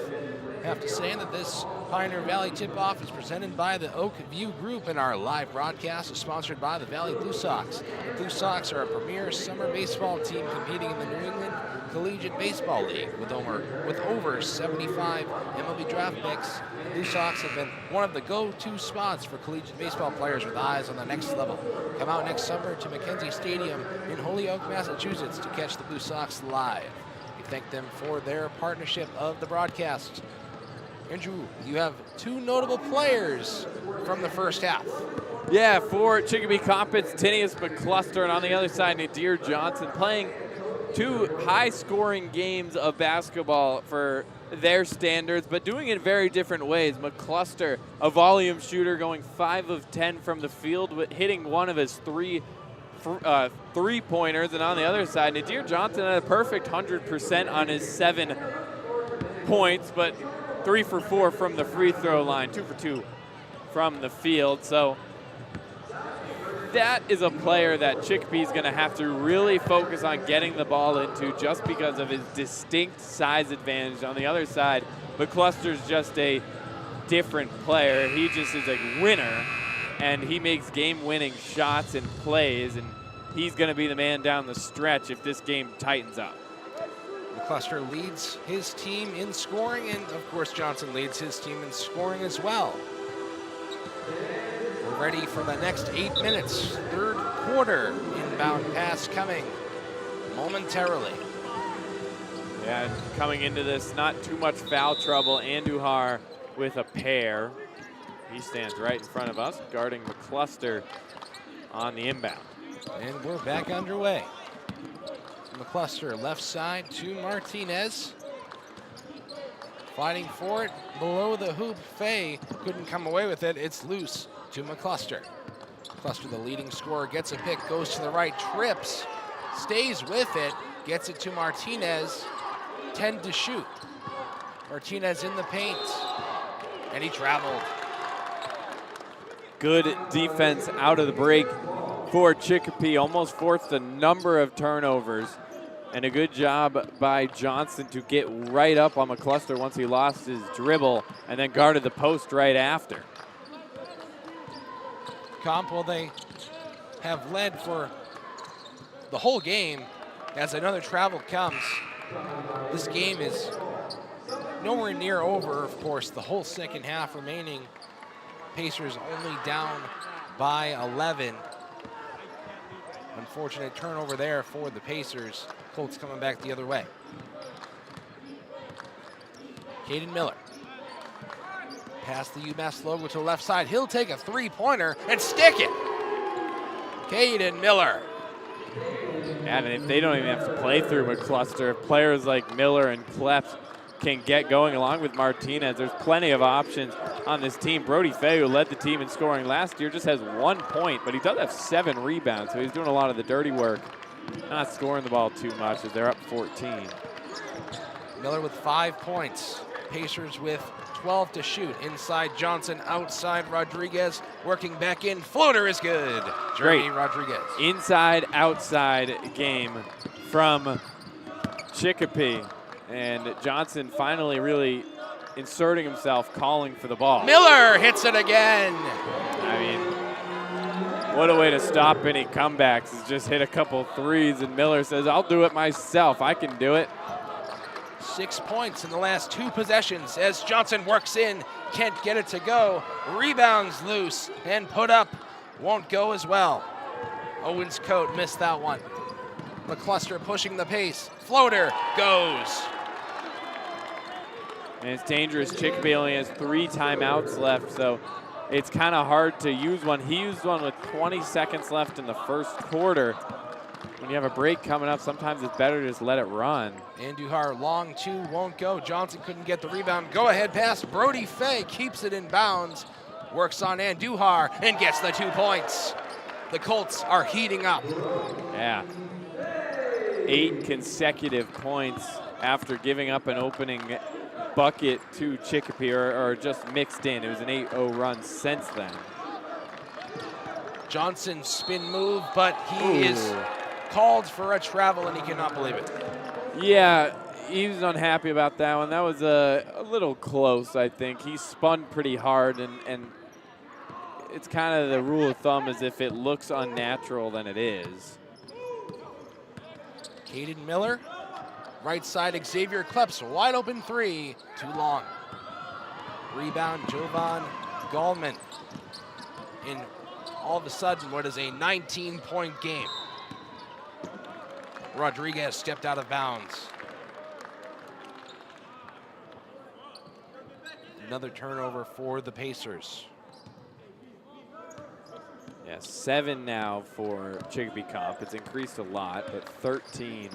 Speaker 1: I have to say that this Pioneer Valley tip-off is presented by the Oak View Group, and our live broadcast is sponsored by the Valley Blue Sox. The Blue Sox are a premier summer baseball team competing in the New England Collegiate Baseball League. With over 75 MLB draft picks, the Blue Sox have been one of the go-to spots for collegiate baseball players with eyes on the next level. Come out next summer to Mackenzie Stadium in Holyoke, Massachusetts to catch the Blue Sox live. We thank them for their partnership of the broadcast. Andrew, you have two notable players from the first half.
Speaker 2: Yeah, for Chicopee Comp, it's Tinius McCluster, and on the other side, Nadir Johnson, playing two high-scoring games of basketball for their standards, but doing it in very different ways. McCluster, a volume shooter, going 5 of 10 from the field, hitting one of his three-pointers, and on the other side, Nadir Johnson had a perfect 100% on his 7 points, but 3 for 4 from the free throw line, 2 for 2 from the field. So that is a player that Chicopee is going to have to really focus on getting the ball into, just because of his distinct size advantage. On the other side, McCluster's just a different player. He just is a winner, and he makes game-winning shots and plays, and he's going to be the man down the stretch if this game tightens up.
Speaker 1: McCluster leads his team in scoring, and of course Johnson leads his team in scoring as well. We're ready for the next 8 minutes. Third quarter, inbound pass coming momentarily.
Speaker 2: Yeah, coming into this, not too much foul trouble. Andujar with a pair. He stands right in front of us, guarding McCluster on the inbound.
Speaker 1: And we're back underway. McCluster left side to Martinez. Fighting for it below the hoop. Fay couldn't come away with it. It's loose to McCluster. McCluster, the leading scorer, gets a pick, goes to the right, trips, stays with it, gets it to Martinez. 10 to shoot. Martinez in the paint, and he traveled.
Speaker 2: Good defense out of the break for Chicopee. Almost forced a number of turnovers, and a good job by Johnson to get right up on McCluster once he lost his dribble, and then guarded the post right after.
Speaker 1: Comp, well, they have led for the whole game. As another travel comes, this game is nowhere near over. Of course, the whole second half remaining. Pacers only down by 11. Unfortunate turnover there for the Pacers. Colts coming back the other way. Caden Miller. Past the UMass logo to the left side. He'll take a three-pointer and stick it. Caden Miller.
Speaker 2: And if they don't even have to play through McCluster, if players like Miller and Kleps can get going along with Martinez, there's plenty of options on this team. Brody Fay, who led the team in scoring last year, just has 1 point, but he does have 7 rebounds, so he's doing a lot of the dirty work. Not scoring the ball too much as they're up 14.
Speaker 1: Miller with 5 points. Pacers with 12 to shoot. Inside Johnson, outside Rodriguez, working back in. Floater is good. Jeremy Rodriguez.
Speaker 2: Inside, outside game from Chicopee. And Johnson finally really inserting himself, calling for the ball.
Speaker 1: Miller hits it again.
Speaker 2: I mean, what a way to stop any comebacks, is just hit a couple threes, and Miller says, I'll do it myself. I can do it.
Speaker 1: 6 points in the last 2 possessions as Johnson works in, can't get it to go. Rebounds loose and put up, won't go as well. Owens Coat missed that one. McCluster pushing the pace. Floater goes.
Speaker 2: And it's dangerous. Chicopee only has 3 timeouts left, so it's kind of hard to use one. He used one with 20 seconds left in the first quarter. When you have a break coming up, sometimes it's better to just let it run.
Speaker 1: Andujar, long 2, won't go. Johnson couldn't get the rebound. Go ahead pass. Brody Fay keeps it in bounds. Works on Andujar and gets the 2 points. The Colts are heating up.
Speaker 2: Yeah. 8 consecutive points after giving up an opening bucket to Chicopee, or just mixed in. It was an 8-0 run since then.
Speaker 1: Johnson's spin move, but he is called for a travel and he cannot believe it.
Speaker 2: Yeah, he was unhappy about that one. That was a little close, I think. He spun pretty hard, and it's kind of the rule of thumb is if it looks unnatural, then it is.
Speaker 1: Caden Miller, right side Xavier Kleps, wide open three, too long. Rebound Jovan Gallman in all of a sudden what is a 19-point game. Rodriguez stepped out of bounds. Another turnover for the Pacers.
Speaker 2: Yeah, 7 now for Chicopee Comp. It's increased a lot, but 13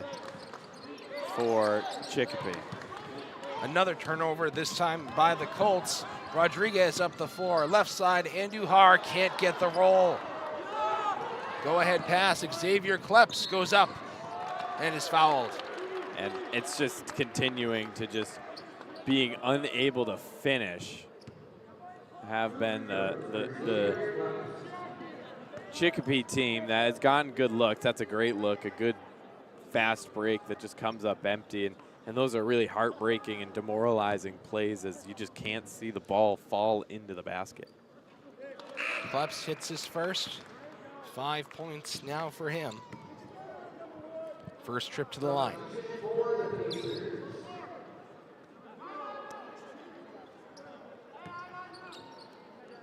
Speaker 2: for Chicopee.
Speaker 1: Another turnover, this time by the Colts. Rodriguez up the floor, left side, Andujar can't get the roll. Go ahead pass, Xavier Kleps goes up and is fouled.
Speaker 2: And it's just continuing to just being unable to finish have been the Chicopee team that has gotten good looks. That's a great look, a good fast break that just comes up empty. And those are really heartbreaking and demoralizing plays as you just can't see the ball fall into the basket.
Speaker 1: Kleps hits his first. 5 points now for him. First trip to the line.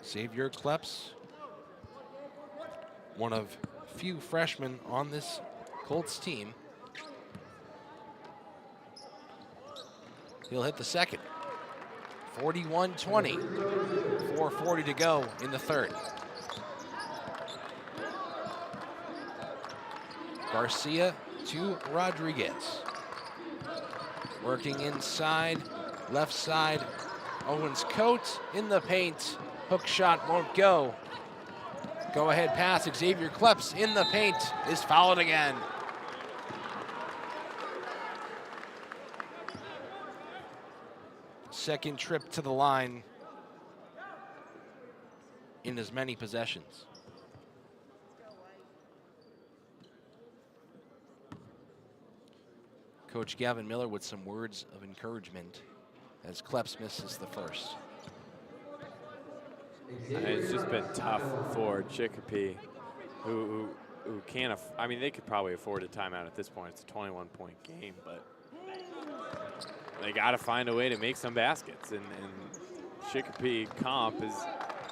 Speaker 1: Xavier Kleps, one of few freshmen on this Colts team. He'll hit the second. 41-20. 4:40 to go in the third. Garcia to Rodriguez. Working inside, left side. Owens Coates in the paint. Hook shot won't go. Go ahead pass, Xavier Kleps in the paint, is fouled again. Second trip to the line in as many possessions. Coach Gavin Miller with some words of encouragement as Kleps misses the first.
Speaker 2: It's just been tough for Chicopee, who can't. I mean, they could probably afford a timeout at this point. It's a 21-point game, but they got to find a way to make some baskets. And Chicopee Comp is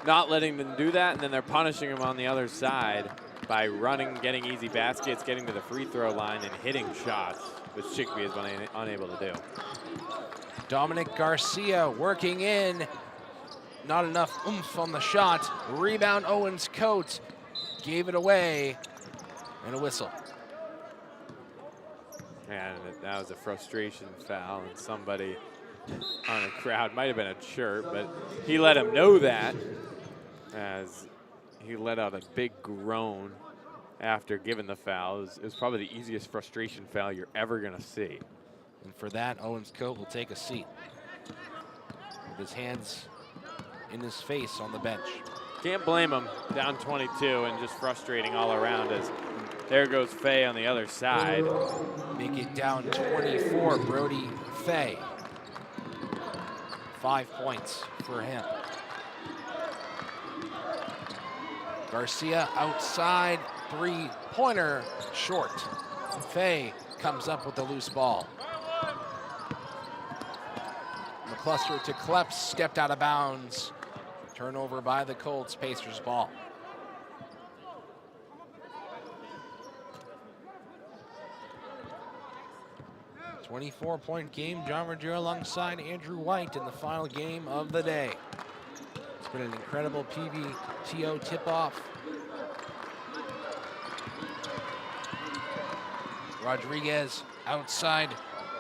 Speaker 2: not letting them do that, and then they're punishing them on the other side by running, getting easy baskets, getting to the free throw line, and hitting shots, which Chicopee has been unable to do.
Speaker 1: Dominic Garcia working in. Not enough oomph on the shot. Rebound Owens Coates gave it away, and a whistle.
Speaker 2: And that was a frustration foul, and somebody on the crowd, might have been a chirp, but he let him know that as he let out a big groan after giving the foul. It was probably the easiest frustration foul you're ever going to see.
Speaker 1: And for that, Owens Coates will take a seat with his hands in his face on the bench.
Speaker 2: Can't blame him, down 22 and just frustrating all around as there goes Fay on the other side.
Speaker 1: Make it down 24, Brody Fay. 5 points for him. Garcia outside, three-pointer short. Fay comes up with the loose ball. McCluster to Kleps, stepped out of bounds. Turnover by the Colts, Pacers ball. A 24-point game, John Ruggiero alongside Andrew White in the final game of the day. It's been an incredible PVTO tip-off. Rodriguez outside,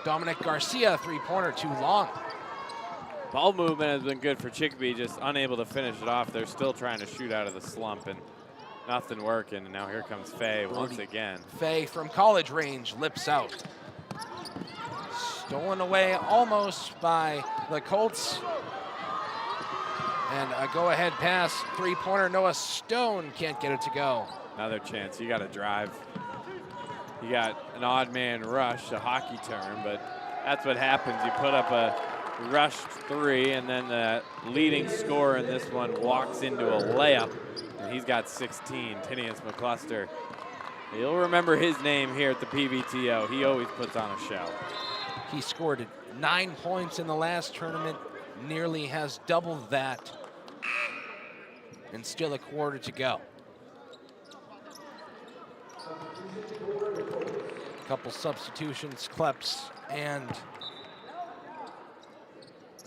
Speaker 1: Dominic Garcia, three-pointer, too long.
Speaker 2: Ball movement has been good for Chicopee, just unable to finish it off. They're still trying to shoot out of the slump and nothing working. And now here comes Fay once again.
Speaker 1: Fay from college range, lips out. Stolen away almost by the Colts. And a go-ahead pass, three-pointer. Noah Stone can't get it to go.
Speaker 2: Another chance. You got to drive. You got an odd man rush, a hockey term, but that's what happens. You put up a rushed three, and then the leading scorer in this one walks into a layup, and he's got 16, Tinius McCluster. You'll remember his name here at the PVTO. He always puts on a show.
Speaker 1: He scored 9 points in the last tournament, nearly has doubled that, and still a quarter to go. Couple substitutions, Kleps, and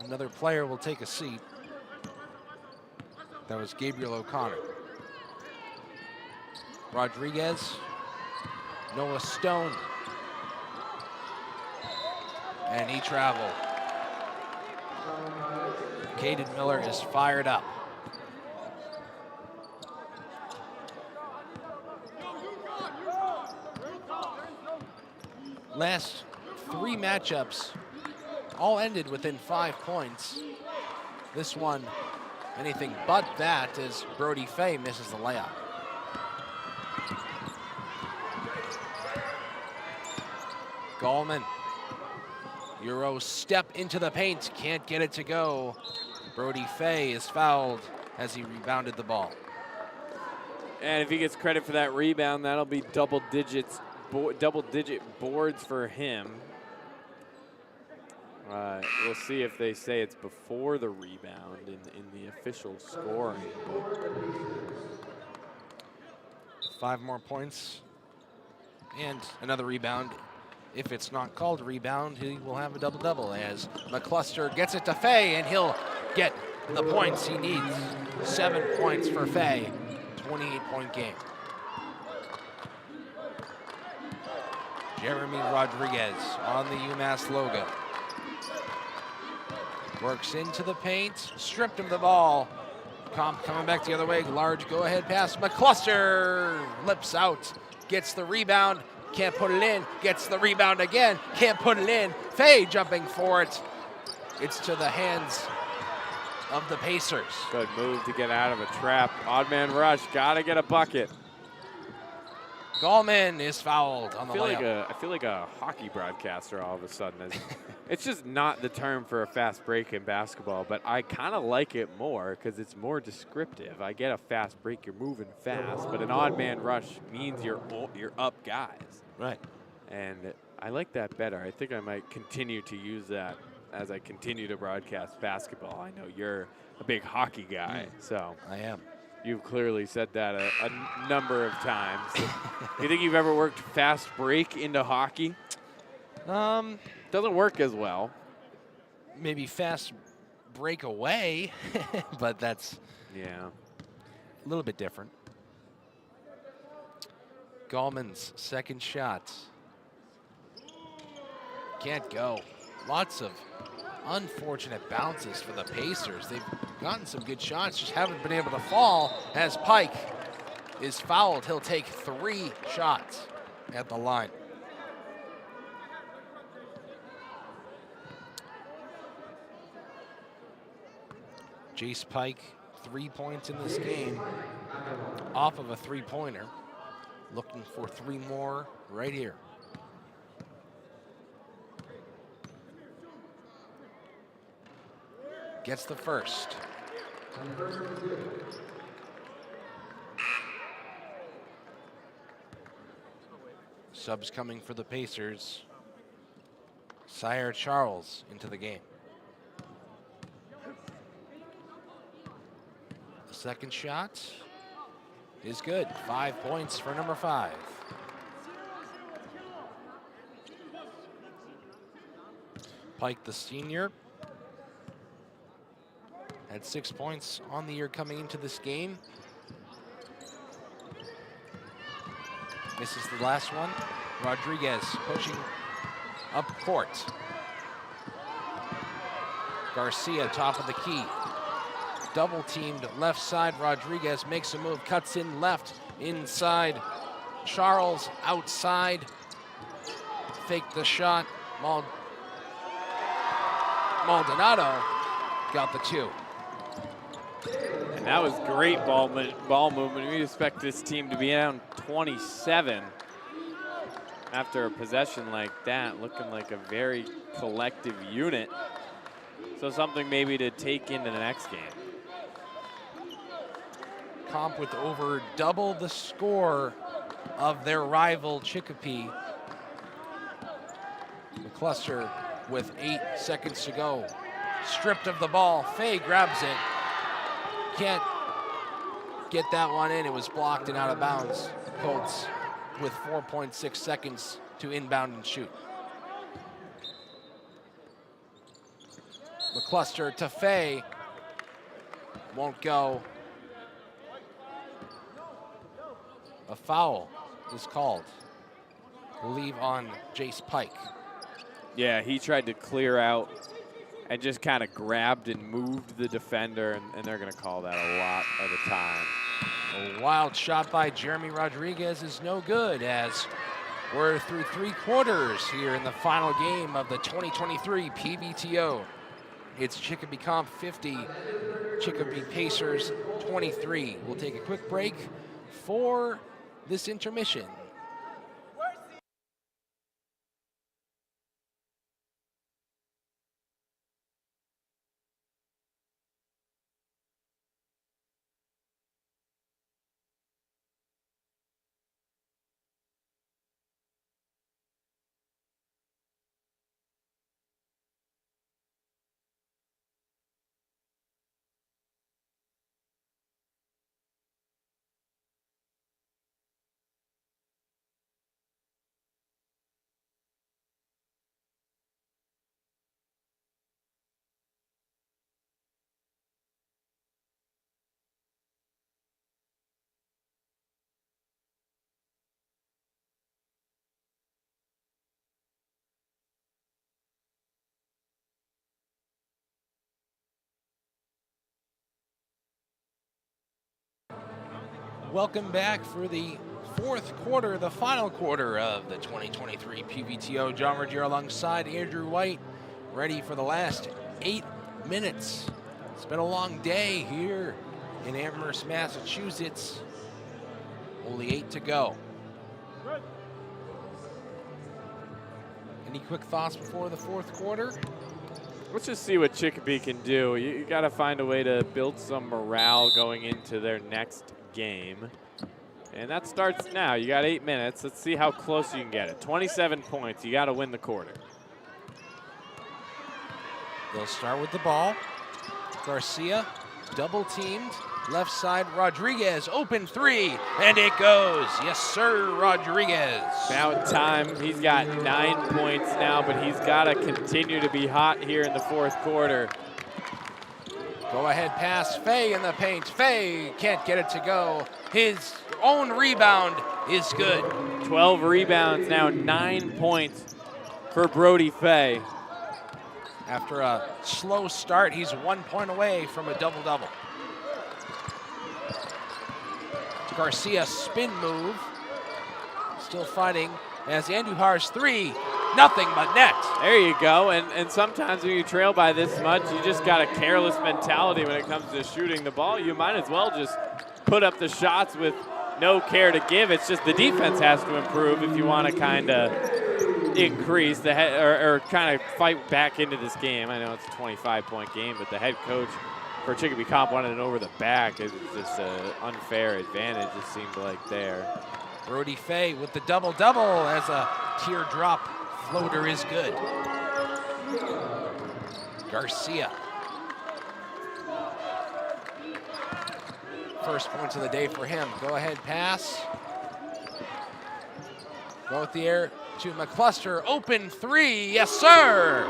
Speaker 1: another player will take a seat. That was Gabriel O'Connor. Rodriguez, Noah Stone, and he traveled. Caden Miller is fired up. Last 3 matchups all ended within 5 points. This one, anything but that, as Brody Fay misses the layup. Gallman, Euro step into the paint, can't get it to go. Brody Fay is fouled as he rebounded the ball.
Speaker 2: And if he gets credit for that rebound, that'll be double-digit boards for him. We'll see if they say it's before the rebound in the official scoring.
Speaker 1: 5 more points and another rebound. If it's not called a rebound, he will have a double-double as McCluster gets it to Fay, and he'll get the points he needs. 7 points for Fay, 28-point game. Jeremy Rodriguez on the UMass logo. Works into the paint, stripped him the ball. Comp coming back the other way, large go-ahead pass. McCluster lips out, gets the rebound, can't put it in, gets the rebound again, can't put it in. Fay jumping for it. It's to the hands of the Pacers.
Speaker 2: Good move to get out of a trap. Odd man rush, gotta get a bucket.
Speaker 1: Gallman is fouled on the layup.
Speaker 2: I feel like a hockey broadcaster all of a sudden. It's just not the term for a fast break in basketball, but I kind of like it more because it's more descriptive. I get a fast break, you're moving fast, but an odd man rush means you're up guys.
Speaker 1: Right.
Speaker 2: And I like that better. I think I might continue to use that as I continue to broadcast basketball. I know you're a big hockey guy, so.
Speaker 1: I am.
Speaker 2: You've clearly said that a number of times. Do you think you've ever worked fast break into hockey? Doesn't work as well.
Speaker 1: Maybe fast break away, but that's
Speaker 2: a
Speaker 1: little bit different. Gallman's second shot. Can't go. Lots of unfortunate bounces for the Pacers. They've gotten some good shots, just haven't been able to fall as Pike is fouled. He'll take 3 shots at the line. Jace Pike, 3 points in this game off of a 3-pointer. Looking for 3 more right here. Gets the first. Subs coming for the Pacers. Sire Charles into the game. The second shot is good. 5 points for number 5. Pike, the senior, had 6 points on the year coming into this game. Misses the last one. Rodriguez pushing up court. Garcia, top of the key. Double teamed left side. Rodriguez makes a move, cuts in left, inside. Charles outside. Faked the shot. Maldonado got the 2.
Speaker 2: That was great ball movement. We expect this team to be down 27 after a possession like that, looking like a very collective unit. So something maybe to take into the next game.
Speaker 1: Comp with over double the score of their rival Chicopee. McCluster with 8 seconds to go. Stripped of the ball. Fay grabs it. Can't get that one in. It was blocked and out of bounds. Colts with 4.6 seconds to inbound and shoot. McCluster to Fay. Won't go. A foul is called, I believe, on Jace Pike.
Speaker 2: Yeah, he tried to clear out and just kind of grabbed and moved the defender, and they're going to call that a lot of the time.
Speaker 1: A wild shot by Jeremy Rodriguez is no good, as we're through 3 quarters here in the final game of the 2023 PVTO. It's Chicopee Comp 50, Chicopee Pacers 23. We'll take a quick break for this intermission. Welcome back for the 4th quarter, the final quarter of the 2023 PVTO. John Rogier alongside Andrew White, ready for the last 8 minutes. It's been a long day here in Amherst, Massachusetts. Only 8 to go. Any quick thoughts before the 4th quarter?
Speaker 2: Let's just see what Chicopee can do. You got to find a way to build some morale going into their next game. And that starts now. You got 8 minutes. Let's see how close you can get it. 27 points. You got to win the quarter.
Speaker 1: They'll start with the ball. Garcia double teamed. Left side, Rodriguez, open 3, and it goes. Yes, sir, Rodriguez.
Speaker 2: About time. He's got 9 points now, but he's got to continue to be hot here in the 4th quarter.
Speaker 1: Go ahead pass, Fay in the paint. Fay can't get it to go. His own rebound is good.
Speaker 2: 12 rebounds now, 9 points for Brody Fay.
Speaker 1: After a slow start, he's 1 point away from a double-double. Garcia spin move. Still fighting as Andujar's 3. Nothing but net.
Speaker 2: There you go. And sometimes when you trail by this much, you just got a careless mentality when it comes to shooting the ball. You might as well just put up the shots with no care to give. It's just the defense has to improve if you want to kind of increase the head or kind of fight back into this game. I know it's a 25-point game, but the head coach for Chicopee Comp wanted it over the back. It's just an unfair advantage, it seemed like there.
Speaker 1: Brody Fay with the double-double as a teardrop floater is good. Garcia. First points of the day for him. Go ahead pass. Go with the air to McCluster. Open 3. Yes, sir.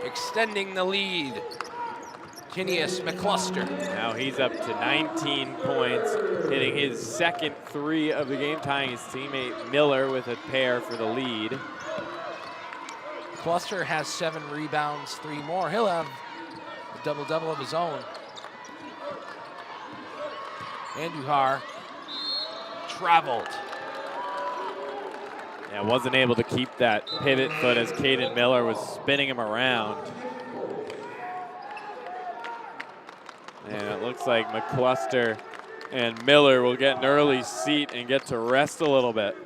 Speaker 1: Extending the lead. Kinius McCluster.
Speaker 2: Now he's up to 19 points, hitting his second 3 of the game, tying his teammate Miller with a pair for the lead.
Speaker 1: McCluster has 7 rebounds, 3 more. He'll have a double-double of his own. Andujar traveled.
Speaker 2: Yeah, wasn't able to keep that pivot foot as Caden Miller was spinning him around. And it looks like McCluster and Miller will get an early seat and get to rest a little bit.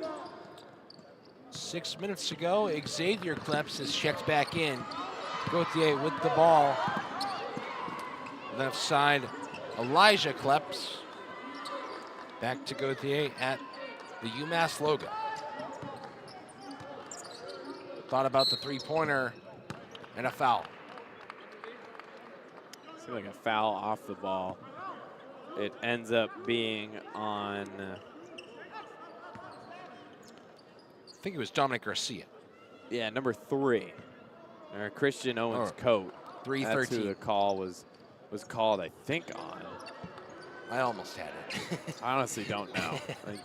Speaker 1: 6 minutes to go. Xavier Kleps is checked back in. Gauthier with the ball. Left side, Elijah Kleps. Back to Gauthier at the UMass logo. Thought about the three-pointer and a foul.
Speaker 2: Seems like a foul off the ball. It ends up being on,
Speaker 1: I think it was Dominic Garcia.
Speaker 2: yeah, number 3, or Christian Owens Coat.
Speaker 1: 3-13.
Speaker 2: That's who the call was called, I think, on.
Speaker 1: I almost had it.
Speaker 2: I honestly don't know.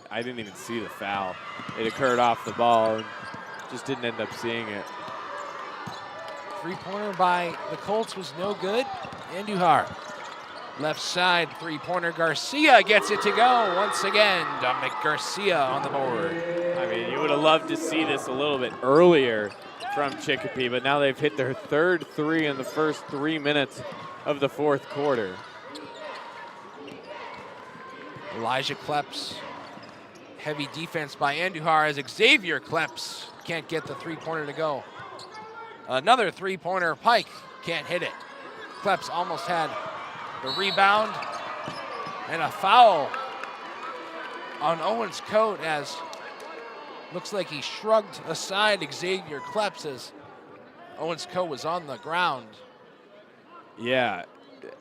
Speaker 2: I didn't even see the foul. It occurred off the ball and just didn't end up seeing it.
Speaker 1: Three-pointer by the Colts was no good. Andujar. Left side, three-pointer. Garcia gets it to go. Once again, Dominic Garcia on the board.
Speaker 2: I mean, you would have loved to see this a little bit earlier from Chicopee, but now they've hit their third three in the first 3 minutes of the fourth quarter.
Speaker 1: Elijah Kleps. Heavy defense by Andujar as Xavier Kleps can't get the three-pointer to go. Another three-pointer. Pike can't hit it. Kleps almost had the rebound and a foul on Owens' coat as looks like he shrugged aside Xavier Kleps as Owens' coat was on the ground.
Speaker 2: Yeah,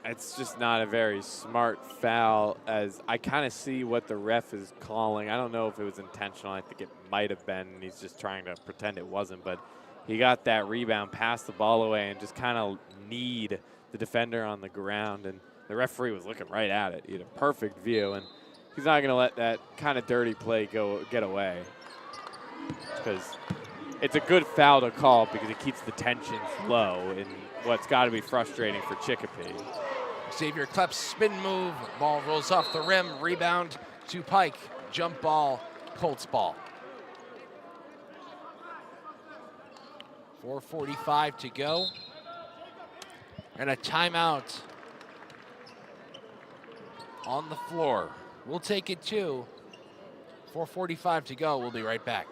Speaker 2: it's just not a very smart foul, as I kind of see what the ref is calling. I don't know if it was intentional. I think it might have been. He's just trying to pretend it wasn't, but he got that rebound, passed the ball away, and just kind of kneed the defender on the ground, and the referee was looking right at it. He had a perfect view, and he's not going to let that kind of dirty play get away, because it's a good foul to call because it keeps the tensions low in what's got to be frustrating for Chicopee.
Speaker 1: Xavier Kleps spin move, ball rolls off the rim, rebound to Pike, jump ball, Colts ball. 4:45 to go. And a timeout on the floor. We'll take it too. 4:45 to go. We'll be right back.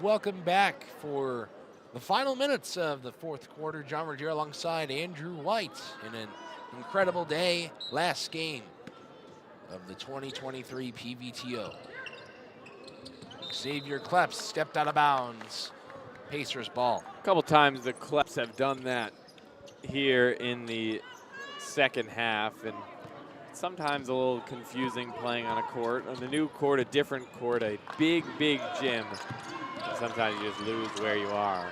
Speaker 1: Welcome back for the final minutes of the fourth quarter. John Rogier alongside Andrew White in an incredible day. Last game of the 2023 PVTO. Xavier Kleps stepped out of bounds. Pacers ball.
Speaker 2: A couple times the Kleps have done that here in the second half, and sometimes a little confusing playing on a court. On the new court, a different court, a big, big gym. Sometimes you just lose where you are.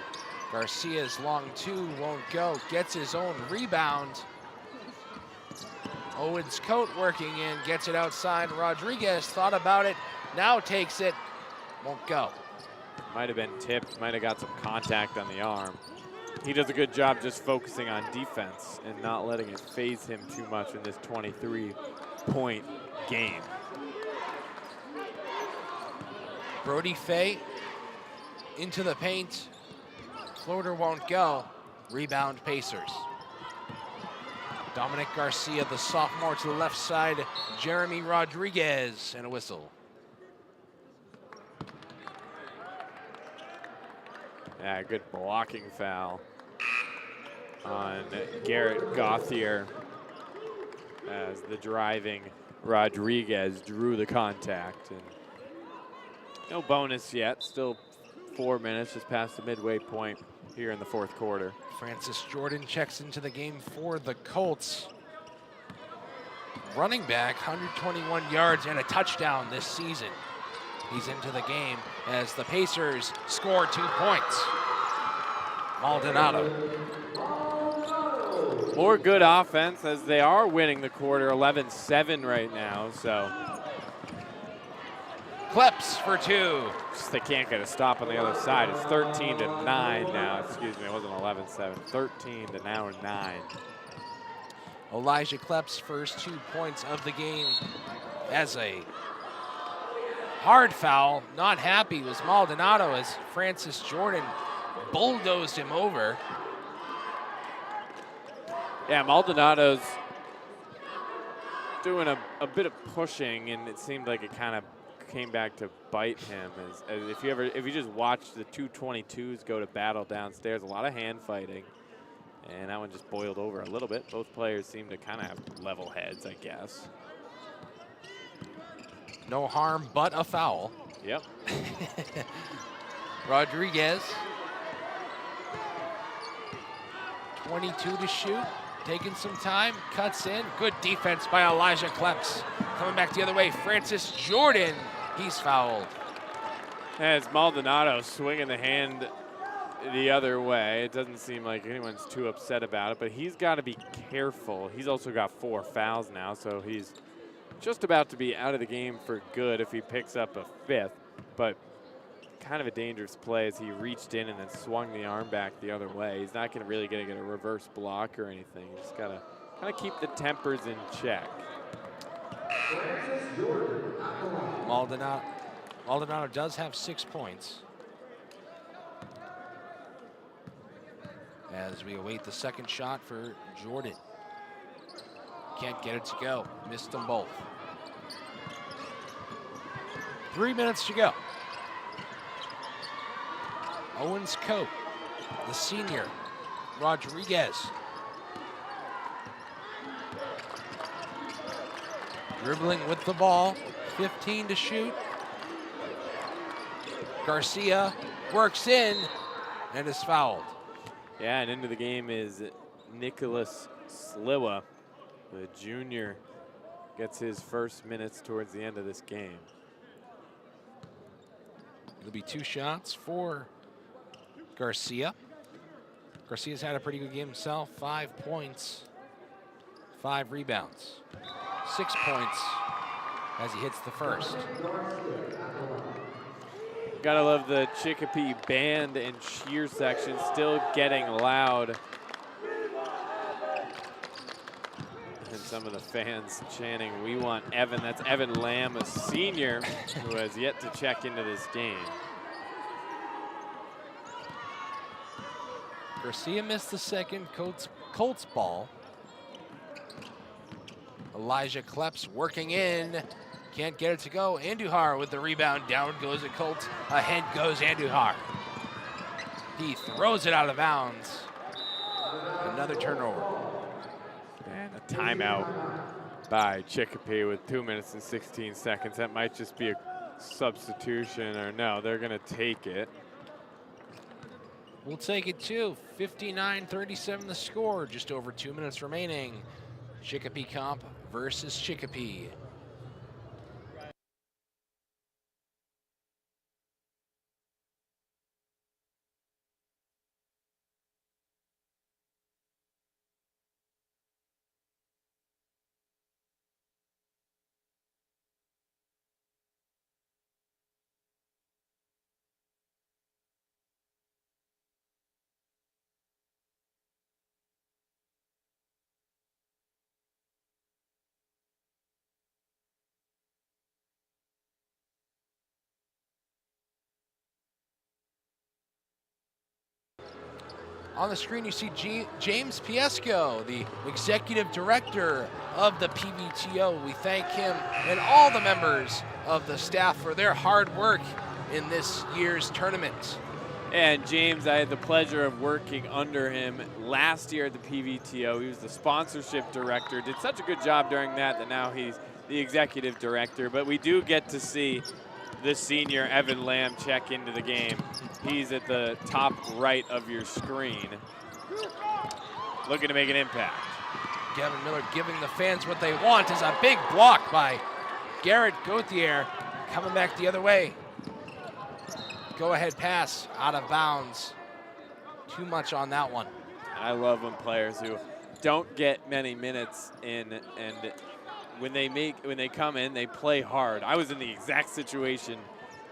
Speaker 1: Garcia's long two won't go. Gets his own rebound. Owens' coat working in, gets it outside. Rodriguez thought about it, now takes it, won't go.
Speaker 2: Might have been tipped, might have got some contact on the arm. He does a good job just focusing on defense and not letting it faze him too much in this 23-point game.
Speaker 1: Brody Fay into the paint. Floater won't go. Rebound Pacers. Dominic Garcia, the sophomore, to the left side. Jeremy Rodriguez, and a whistle.
Speaker 2: Yeah, good blocking foul on Garrett Gauthier as the driving Rodriguez drew the contact. And no bonus yet, still 4 minutes just past the midway point here in the fourth quarter.
Speaker 1: Francis Jordan checks into the game for the Colts. Running back, 121 yards and a touchdown this season. He's into the game as the Pacers score 2 points. Maldonado.
Speaker 2: More good offense as they are winning the quarter, 11-7 right now, so.
Speaker 1: Kleps for 2.
Speaker 2: Just they can't get a stop on the other side. It's 13-9 now. Excuse me, it wasn't 11-7. 13 to now 9.
Speaker 1: Elijah Kleps' first 2 points of the game as a hard foul. Not happy was Maldonado as Francis Jordan bulldozed him over.
Speaker 2: Yeah, Maldonado's doing a bit of pushing, and it seemed like it kind of came back to bite him. As if you just watch the 222s go to battle downstairs, a lot of hand fighting, and that one just boiled over a little bit. Both players seem to kind of have level heads, I guess.
Speaker 1: No harm but a foul.
Speaker 2: Yep.
Speaker 1: Rodriguez, 22 to shoot, taking some time, cuts in. Good defense by Elijah Kleps. Coming back the other way, Francis Jordan, he's fouled.
Speaker 2: As Maldonado swinging the hand the other way, it doesn't seem like anyone's too upset about it, but he's got to be careful. He's also got 4 fouls now, so he's just about to be out of the game for good if he picks up a 5th, but kind of a dangerous play as he reached in and then swung the arm back the other way. He's not going to really get a reverse block or anything. He's just got to kind of keep the tempers in check.
Speaker 1: Maldonado does have 6 points. As we await the second shot for Jordan. Can't get it to go. Missed them both. 3 minutes to go. Owens Cope, the senior, Rodriguez. Dribbling with the ball, 15 to shoot. Garcia works in and is fouled.
Speaker 2: Yeah, and into the game is Nicholas Sliwa, the junior, gets his first minutes towards the end of this game.
Speaker 1: It'll be 2 shots for Garcia. Garcia's had a pretty good game himself. 5 points, 5 rebounds, 6 points as he hits the first.
Speaker 2: Gotta love the Chicopee band and cheer section still getting loud. And some of the fans chanting, "We want Evan." That's Evan Lamb, a senior who has yet to check into this game.
Speaker 1: Garcia missed the second Colts ball. Elijah Kleps working in. Can't get it to go. Andujar with the rebound. Down goes the Colts. Ahead goes Andujar. He throws it out of bounds. Another turnover.
Speaker 2: And a timeout by Chicopee with 2 minutes and 16 seconds. That might just be a substitution, or no, they're going to take it.
Speaker 1: We'll take it too. 59-37 the score. Just over 2 minutes remaining. Chicopee Comp versus Chicopee. On the screen, you see James Piesco, the executive director of the PVTO. We thank him and all the members of the staff for their hard work in this year's tournament.
Speaker 2: And James, I had the pleasure of working under him last year at the PVTO. He was the sponsorship director, did such a good job during that now he's the executive director. But we do get to see the senior Evan Lamb check into the game. He's at the top right of your screen, looking to make an impact.
Speaker 1: Gavin Miller giving the fans what they want is a big block by Garrett Gauthier, coming back the other way. Go-ahead pass out of bounds. Too much on that one.
Speaker 2: I love when players who don't get many minutes in, and when they come in, they play hard. I was in the exact situation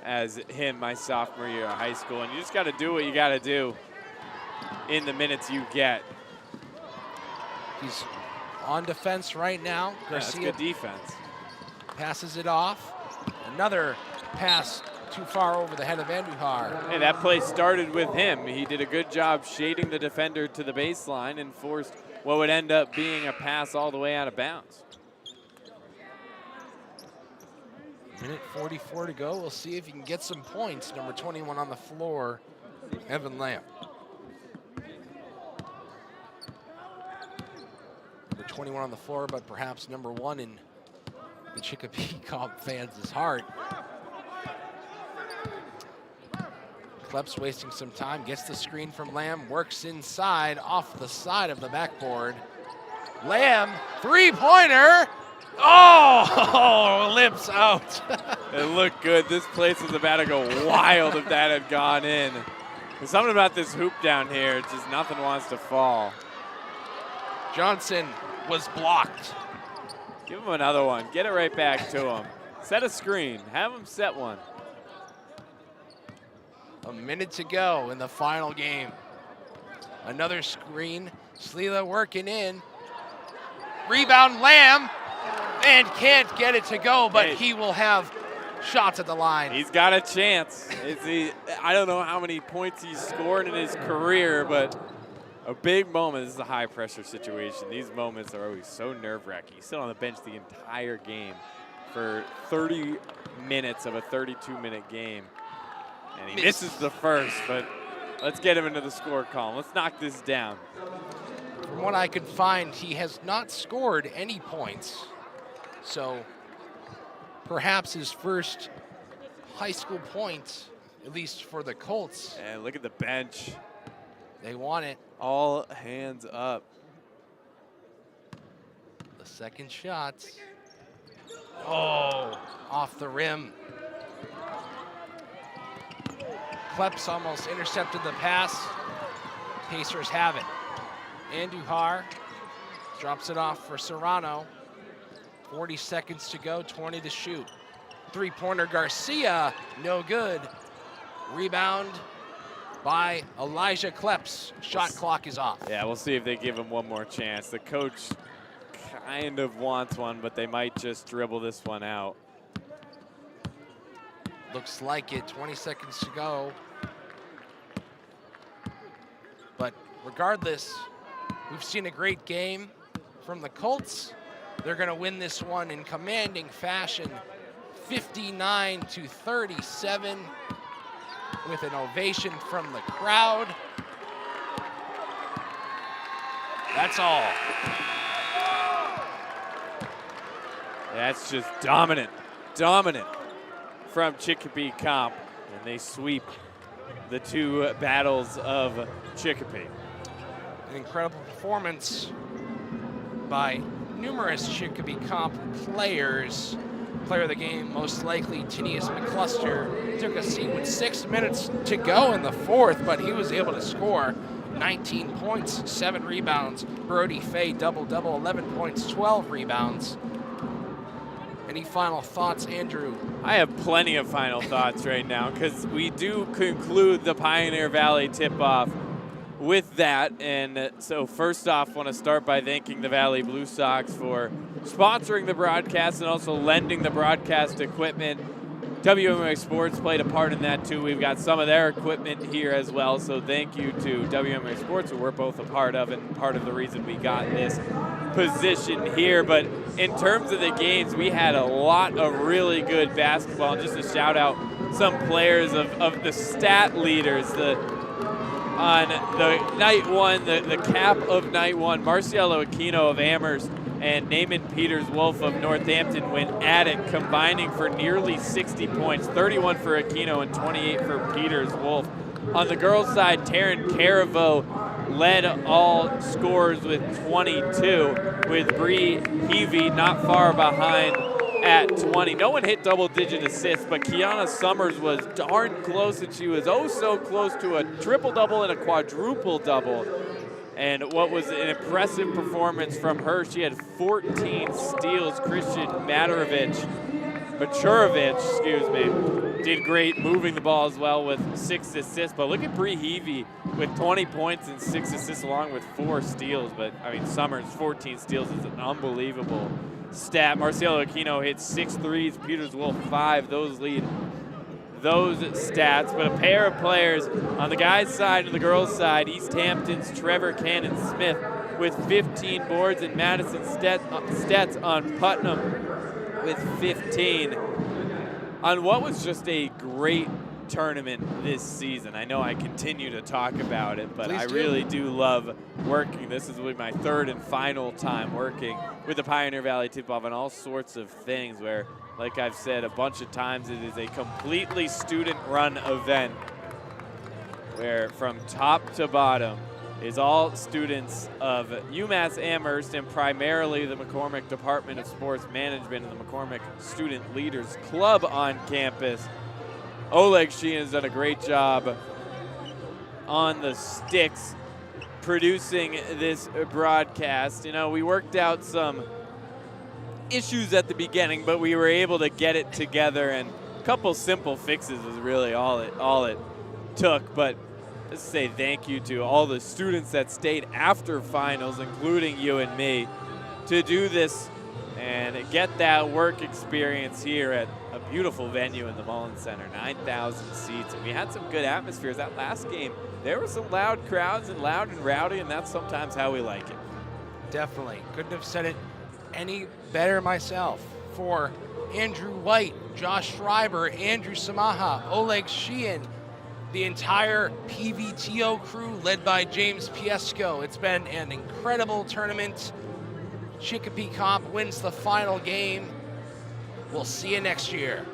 Speaker 2: as him my sophomore year of high school, and you just got to do what you got to do in the minutes you get.
Speaker 1: He's on defense right now.
Speaker 2: Garcia, that's good defense.
Speaker 1: Passes it off. Another pass too far over the head of Andujar.
Speaker 2: Hey, that play started with him. He did a good job shading the defender to the baseline and forced what would end up being a pass all the way out of bounds.
Speaker 1: Minute 44 to go. We'll see if he can get some points. Number 21 on the floor, Evan Lamb. Number 21 on the floor, but perhaps number 1 in the Chicopee Comp fans' heart. Kleps wasting some time, gets the screen from Lamb, works inside, off the side of the backboard. Lamb, three-pointer. Oh, lips out.
Speaker 2: It looked good. This place was about to go wild if that had gone in. There's something about this hoop down here. It's just nothing wants to fall.
Speaker 1: Johnson was blocked.
Speaker 2: Give him another one. Get it right back to him. Set a screen. Have him set one.
Speaker 1: A minute to go in the final game. Another screen. Slila working in. Rebound Lamb. And can't get it to go, but he will have shots at the line.
Speaker 2: He's got a chance. I don't know how many points he's scored in his career, but a big moment. This is a high-pressure situation. These moments are always so nerve-wracking. He's still on the bench the entire game for 30 minutes of a 32-minute game. And he misses the first, but let's get him into the score column. Let's knock this down.
Speaker 1: From what I could find, he has not scored any points. So perhaps his first high school point, at least for the Colts.
Speaker 2: And look at the bench.
Speaker 1: They want it.
Speaker 2: All hands up.
Speaker 1: The second shot. Oh, off the rim. Kleps almost intercepted the pass. Pacers have it. Andujar drops it off for Serrano. 40 seconds to go, 20 to shoot. Three-pointer Garcia, no good. Rebound by Elijah Kleps. Shot clock is off.
Speaker 2: Yeah, we'll see if they give him one more chance. The coach kind of wants one, but they might just dribble this one out.
Speaker 1: Looks like it, 20 seconds to go. But regardless, we've seen a great game from the Colts. They're gonna win this one in commanding fashion, 59-37, with an ovation from the crowd. That's all.
Speaker 2: That's just dominant from Chicopee Comp, and they sweep the two battles of Chicopee.
Speaker 1: An incredible performance by numerous Chicopee Comp players. Player of the game, most likely Tinius McCluster, took a seat with 6 minutes to go in the fourth, but he was able to score 19 points, 7 rebounds. Brody Fay, double-double, 11 points, 12 rebounds. Any final thoughts, Andrew?
Speaker 2: I have plenty of final thoughts right now, because we do conclude the Pioneer Valley tip-off with that. And so first off, want to start by thanking the Valley Blue Sox for sponsoring the broadcast and also lending the broadcast equipment WMA Sports played a part in that too. We've got some of their equipment here as well, so thank you to WMA Sports, who we're both a part of and part of the reason we got this position here. But in terms of the games, we had a lot of really good basketball. And just to shout out some players of the stat leaders, on the night one, the cap of night one, Marcielo Aquino of Amherst and Naaman Peters-Wolf of Northampton went at it, combining for nearly 60 points, 31 for Aquino and 28 for Peters-Wolf. On the girls' side, Taryn Caraveau led all scorers with 22, with Bree Heavey not far behind at 20. No one hit double-digit assists, but Kiana Summers was darn close, and she was oh so close to a triple-double and a quadruple-double. And what was an impressive performance from her, she had 14 steals. Christian Machurovich, did great moving the ball as well with 6 assists. But look at Bree Heavey with 20 points and 6 assists along with 4 steals. But, I mean, Summers, 14 steals is an unbelievable stat. Marcielo Aquino hit 6 threes, Peters-Wolf 5. Those lead those stats. But a pair of players on the guys' side and the girls' side, East Hampton's Trevor Cannon-Smith with 15 boards and Madison Stetz on Putnam with 15. On what was just a great tournament this season. I know I continue to talk about it, but I really do love working. This is really my 3rd and final time working with the Pioneer Valley Tip-Off on all sorts of things where, like I've said a bunch of times, it is a completely student-run event where from top to bottom is all students of UMass Amherst and primarily the McCormick Department of Sports Management and the McCormick Student Leaders Club on campus. Oleg Sheehan has done a great job on the sticks producing this broadcast. You know, we worked out some issues at the beginning, but we were able to get it together, and a couple simple fixes was really all it took. But let's say thank you to all the students that stayed after finals, including you and me, to do this and get that work experience here at a beautiful venue in the Mullins Center, 9,000 seats. And we had some good atmospheres. That last game, there were some loud crowds and loud and rowdy, and that's sometimes how we like it.
Speaker 1: Definitely. Couldn't have said it any better myself. For Andrew White, Josh Schreiber, Andrew Samaha, Oleg Sheehan, the entire PVTO crew led by James Piesco. It's been an incredible tournament. Chicopee Comp wins the final game. We'll see you next year.